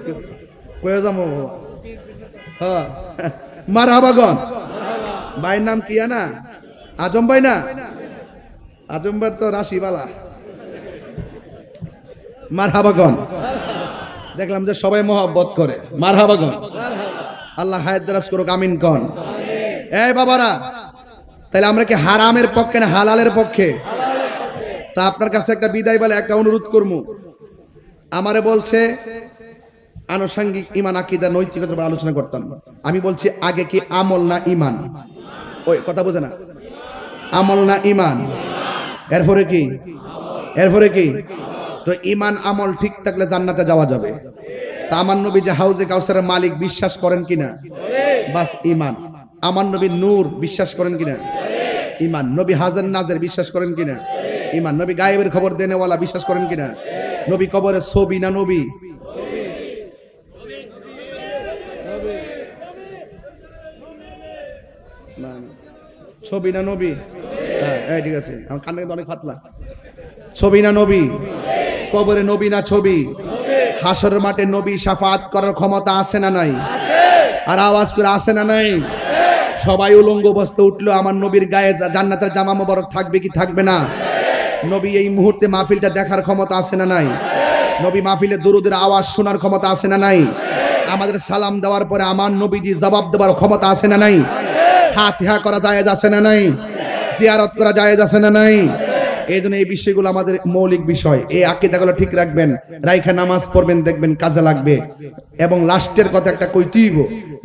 কইয়া যাবো। হ্যাঁ মারহাবাগন। ভাইয়ের নাম কি না? আজম ভাই না? আজম ভাই তো রাশিবালা। মারহাবাগন। দেখলাম যে সবাই মহব্বত করে। মারহাবাগন। আল্লাহ হায়াত দারাজ করুক, আমিন কন। এই বাবারা, তাহলে আমরা কি হারামের পক্ষে না হালালের পক্ষে? তা আপনার কাছে একটা বিদায় বলে একটা অনুরোধ করবো। আমারে বলছে আনুষঙ্গিক ইমান, আকীদা, নৈতিকতার উপর আলোচনা করতাম। আমি বলছি আগে কি আমল না ইমান? ওই কথা বোঝে না, আমল না ইমান? এরপরে কি? এরপরে কি? তো ইমান আমল ঠিক থাকলে জান্নাতে যাওয়া যাবে। তা আমার নবী যে হাউজে কাউসারের মালিক বিশ্বাস করেন কিনা? বাস ইমান। আমার নবী নূর বিশ্বাস করেন কিনা? ইমান। নবী হাজার নাজের বিশ্বাস করেন কিনা? ইমান। নবী গায়েবের খবর দেনেওয়ালা বিশ্বাস করেন কিনা? নবী কবরের ছবি না নবী? ছবি না নবী? হ্যাঁ ঠিক আছে, আমার কান থেকে অনেক পাতলা। ছবি না নবী? কবরে নবী না ছবি? হাসরের মাঠে নবী শাফাত করার ক্ষমতা আছে না নাই? আর আওয়াজ করে আছে না নাই? সবাই উলঙ্গ অবস্থায় উঠলো, আমার নবীর গায়ে জান্নাতের জামা মোবারক থাকবে কি থাকবে না? নবী এই মুহূর্তে মাহফিলটা দেখার ক্ষমতা আছে না নাই? নবী মাহফিলে দুরুদের আওয়াজ শোনার ক্ষমতা আছে না নাই? আমাদের সালাম দেওয়ার পরে আমার নবীজি জবাব দেওয়ার ক্ষমতা আছে না নাই? ফাতিহা করা জায়েজ আছে না নাই? জিয়ারত করা জায়েজ আছে না নাই? এই জন্য এই বিষয়গুলো আমাদের মৌলিক বিষয়। এই আকীদাগুলো ঠিক রাখবেন, রাইখা নামাজ পড়বেন, দেখবেন কাজে লাগবে। এবং লাস্টের কথা একটা কইতেইব,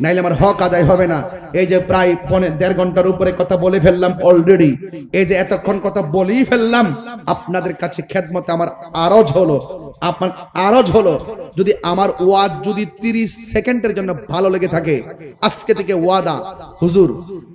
নাইলে আমার হক আদায় হবে না। এই যে প্রায় 1.5 ঘন্টার উপরে কথা বলে ফেললাম অলরেডি। এই যে এতক্ষণ কথা বলেই ফেললাম, আপনাদের কাছে খেদমতে আমার আরজ হলো, আপনার আরজ হলো, যদি আমার ওয়াজ যদি 30 সেকেন্ডের জন্য ভালো লেগে থাকে, আজকে থেকে ওয়াদা, হুজুর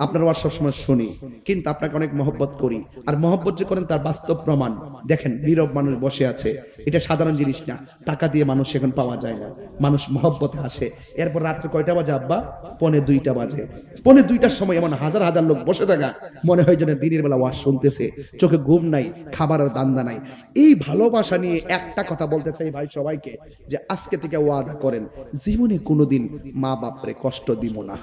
আপনার ওয়াজ সবসময় শুনি, কিন্তু আপনাকে অনেক মহব্বত করি। আর মহব্বত যে করেন তার বাস্তব প্রমাণ দেখেন। নীরব মানুষ বসে আছে, এটা সাধারণ জিনিস না। টাকা দিয়ে মানুষ এখন পাওয়া যায় না, মানুষ মহব্বতে আসে। এরপর রাত্রে কয়টা বাজে আব্বা? 1:45 বাজে। 1:45টার সময় এমন হাজার হাজার লোক বসে থাকা, মনে হয় যেন দিনের বেলা ওয়াজ শুনতেছে, চোখে ঘুম নাই, খাবারের দান্দা নাই। এই ভালোবাসা নিয়ে একটা কথা বলতে চাই ভাই সবাইকে, যে আজকে থেকে ওয়াদা করেন জীবনে কোনোদিন মা বাপরে কষ্ট দিব না।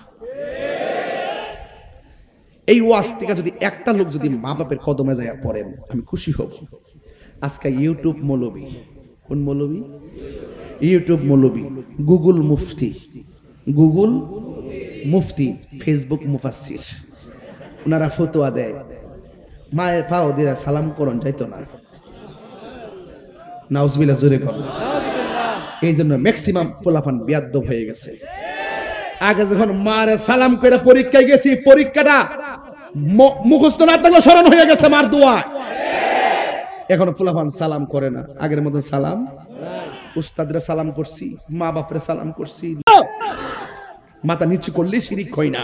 এই ওয়াজ থেকে যদি একটা লোক যদি মা বাপের কদমে যায় পড়েন, আমি খুশি হব। আজকে ইউটিউব মৌলবী, কোন মৌলবী? ইউটিউব মৌলবী, গুগল মুফতি, গুগল মুফতি, ফেসবুক মুফাসসির, ওনারা ফতোয়া দেয় মায়ের পাও দিয়ে সালাম করন যাইতো না। নাউজুবিল্লাহ, জোরে কর। এই জন্য ম্যাক্সিমাম পোলাপান বিয়াদ্দব হয়ে গেছে। আগে যখন মারে সালাম করে পরীক্ষায় গেছি, পরীক্ষাটা মুখস্থ না থাকলে স্মরণ হয়ে গেছে মার দোয়া। এখন পোলাপান সালাম করে না, আগের মতো সালাম। উস্তাদরে সালাম করছি, মা বাপরে সালাম করছি, মাথা নিচু করলে শিরিক হয় না।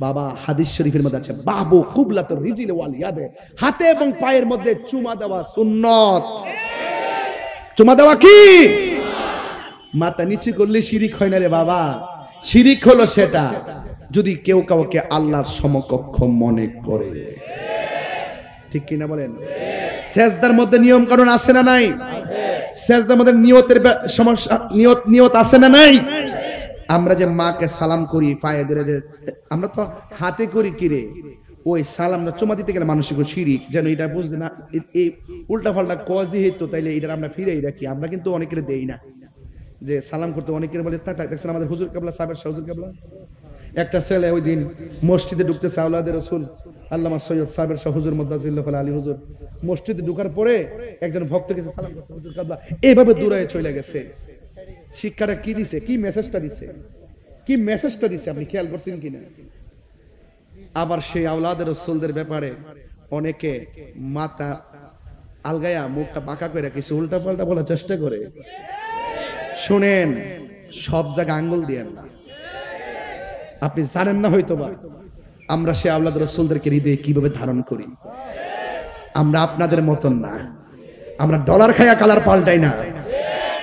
বাবা, হাদিস শরীফের মধ্যে আছে বাবু কুবলাতুর রিজিল ওয়াল ইয়াদে, হাতে এবং পায়ের মধ্যে চুমা দেওয়া সুন্নত। চুমা দেওয়া কি? মাথা নিচু করলে শিরিক হয় না রে বাবা। শিরিক হলো সেটা যদি কেউ কাউকে আল্লাহর সমকক্ষ মনে করে। ঠিক কিনা বলেন? সেজদার মধ্যে নিয়ম কানুন আছে না নাই? সেজদার মধ্যে নিয়তের সমস্যা, নিয়ত আছে না নাই? আমরা যে মাকে সালাম করি পায়ে ধরে, যে আমরা তো হাতে করি কিরে, ওই সালামটা চুমা দিতে গেলে মানসিক শিরিক, যেন এটা বুঝতে না, এই উল্টা পাল্টা কজি হইতো, তাইলে এটা আমরা ফিরেই রাখি। আমরা কিন্তু অনেকের দেই না, যে সালাম করতে অনেকের বলে দেখছেন আমাদের হুজুর কাবলা সাহেবের হুজুর কাবলা। একটা ছেলে ওই দিন মসজিদে ঢুকতেছে, আওলাদের রাসূল আল্লামা সৈয়দ সাহেবের হুজুর মুদাজ্জিল্লাহ আলী হুজুর মসজিদে ঢোকার পরে একজন ভক্তকে সালাম করতে হুজুর কাবলা এইভাবে দূরে চলে গেছে। শিক্ষাটা কি দিছে, কি মেসেজটা দিছে, কি মেসেজটা দিছে আপনি খেয়াল করছেন কিনা? আবার সেই আওলাদের রাসূলদের ব্যাপারে অনেকে মাথা আলগায়া মুখটা বাঁকা করে কিছু উল্টা পাল্টা বলার চেষ্টা করে। শুনেন, সব জায়গায় আঙ্গুল দিয়েন না। আপনি জানেন না হয়তোবা আমরা সেই আওলাদ রাসূলদেরকে হৃদয়ে কিভাবে ধারণ করি। আমরা আপনাদের মতন না, আমরা ডলার খায়া কালার পাল্টাই না।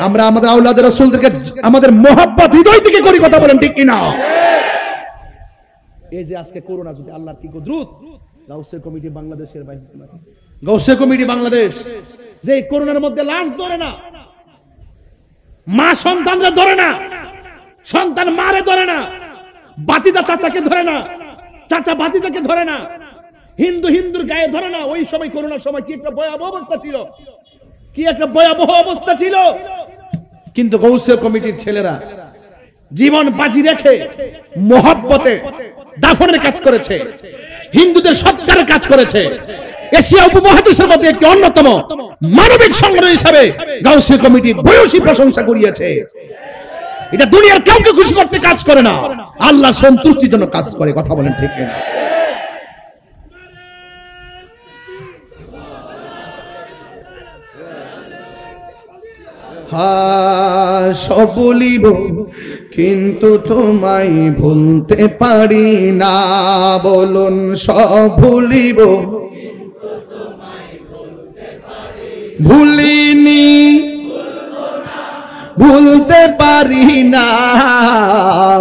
আমরা আমাদের আওলাদ রাসূলদেরকে আমাদের মোহাব্বত হৃদয় থেকে করি। কথা বলেন ঠিক কিনা? এই যে আজকে করোনা, যদি আল্লাহর কি কুদরত, গাউসে কমিটি বাংলাদেশের বাইরে, গাউসে কমিটি বাংলাদেশ যে করোনার মধ্যে লাশ ধরে না, মা সন্তানরা ধরে না, সন্তান মারে ধরে না, বাতিজা চাচাকে ধরে না, চাচা বাতিজাকে ধরে না, হিন্দু হিন্দুর গায়ে ধরে না। ওই সময় করোনার সময় কি একটা ভয়াবহ অবস্থা ছিল, কি একটা ভয়াবহ অবস্থা ছিল। কিন্তু গৌসে কমিটির ছেলেরা জীবন বাজি রেখে মোহাব্বতে দাফনের কাজ করেছে, হিন্দুদের সৎকারের কাজ করেছে। এশিয়া উপমহাদেশের মধ্যে একটি অন্যতম মানবিক সংগঠন হিসাবে গাউসে কমিটি ভূয়সী প্রশংসা করিয়েছে। এটা দুনিয়ার কাউকে খুশি করতে কাজ করে না, আল্লাহর সন্তুষ্টির জন্য কাজ করে। কথা বলেন ঠিক কিনা? সব বলিব কিন্তু তোমায় ভুলতে পারি না। বলুন, সব ভুলিব ভুলিনি, ভুলতে পারি না,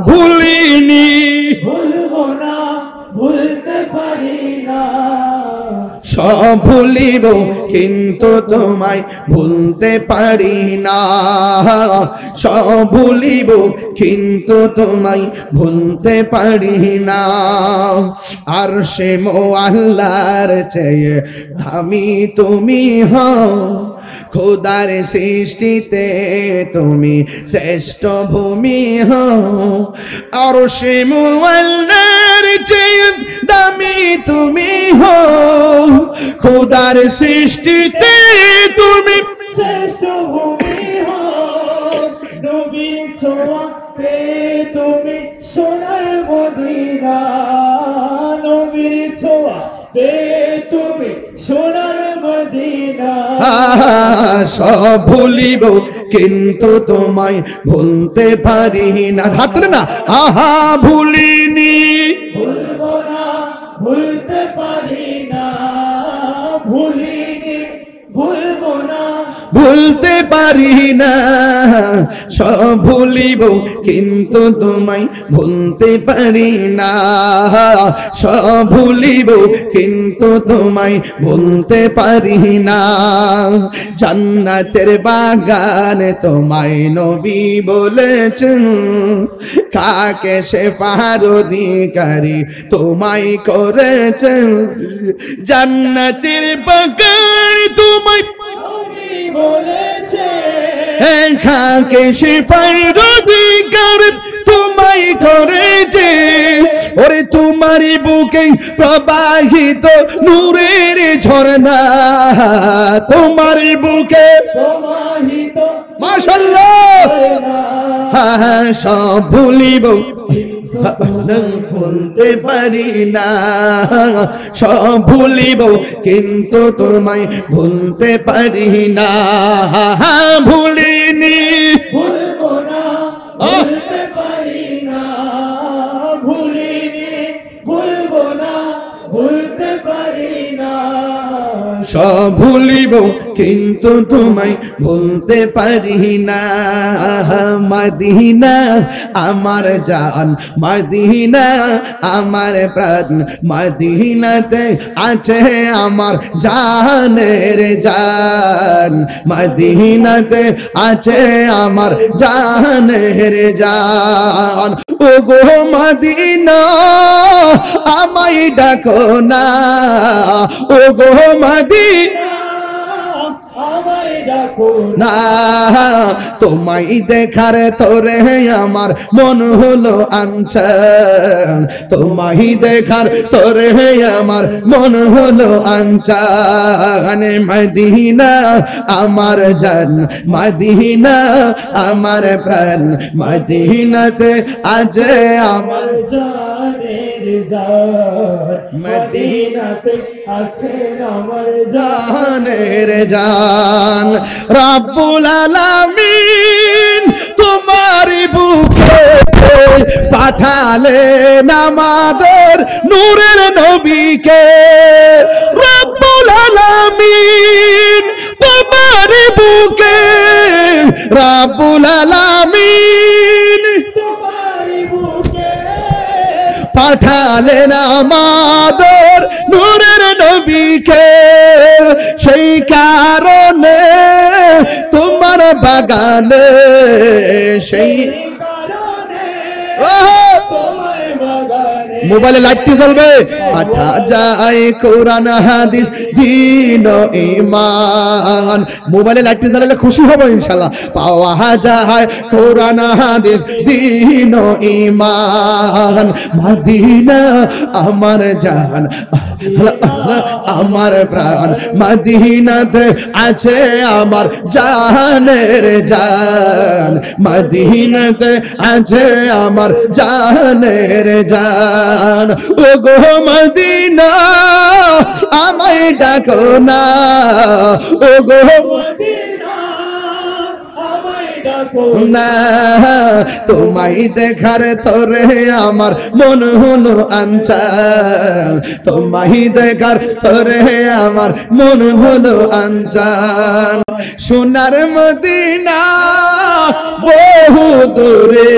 ভুলিনি, ভুলবো না, ভুলতে পারি না। সব ভুলিব কিন্তু তোমায় ভুলতে পারি না। সব ভুলিব কিন্তু তোমায় ভুলতে পারি না। আর সে মোআল্লার চেয়ে দামি তুমি হও, খোদার সৃষ্টিতে তুমি শ্রেষ্ঠ ভূমি হও। আর সে মোআল্লার চেয়ে দামি তুমি হও, খোদার সৃষ্টিতে তুমি শ্রেষ্ঠ ভূমি হও। নবী ছোঁয়াতে তুমি সোনার মদিনা, নবীর ছোঁয়াতে তুমি সোনার মদিনা। সব ভুলিব কিন্তু তোমায় ভুলতে পারি না। হাত না, আহা ভুলিনি, ভুলবো না, ভুলতে পারি না, ভুলিনি, ভুলবো না, ভুলতে পারি না। সব ভুলিব কিন্তু তোমায় ভুলতে পারি না। সব ভুলিব কিন্তু তোমায় ভুলতে পারি না। জান্নাতের বাগান তোমায় নবী বলেছেন, কাকে শেফার অধিকারী তোমায় করেছেন। জান্নাতের বাগান তোমায় বলেছে, কাকে শেফার অধিকারী তোমায় তোমায় করেছে ওরে তোমারই বুকে প্রবাহিত নূরের ঝর্ণা তোমারই বুকে প্রবাহিত মাশাআল্লাহ সব ভুলিব ভুলতে পারি না সব ভুলিব কিন্তু তোমায় ভুলতে পারি না ভুলিনি ভুলবো না ভুলতে পারি না ভুলিনি ভুলবো না ভুলতে পারি না সব ভুলিব কিন্তু তোমায় ভুলতে পারি না মদিনা আমার জান মদিনা আমার প্রাণ মদিনাতে আছে আমার জানের জান মদিনাতে আছে আমার জানের জান ও গো মদিনা আমায় ডাকো না ও গো মদিনা আমায় ডাকো না তোমায় দেখার তোরে আমার মন হলো আনচান তোমায় দেখার তোরে আমার মন হলো আনচান মদিনা আমার জান মদিনা আমার প্রাণ মদিনাতে আজ আমার জানের জান মদিনাতে আছে আমার জানের জান রব্বুল আলামিন তোমারই বুকে পাঠালেন আমাদের নূরের নবীকে রব্বুল আলামিন তোমারই বুকে রব্বুল আলামিন তোমারই বুকে পাঠালেন আমাদের নূরের নবীকে সেই কারণে তোমার বাগানে সেই কারণে মোবাইলে লাইটটি চলবে পাঠা যায় কোরআন হাদিস দ্বীন ঈমান মোবাইলে লাইটটি জ্বালালে খুশি হব ইনশাআল্লাহ পাওয়া যায় কোরআন হাদিস দ্বীন ঈমান মদিনা আমার জান আমার প্রাণ মদিনাতে আছে আমার জানের জান মদিনাতে আছে আমার জানের জান ও গো মদিনা আমায় ডাকো না ও গো মদিনা আমায় ডাকো না তোমায় দেখার তোরে আমার মন হলো আনচান তোমায় দেখার তোরে আমার মন হলো আনচান সোনার মদিনা বহু দূরে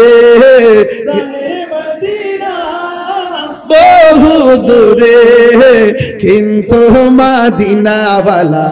বহু দূরে কিন্তু মদিনাওয়ালা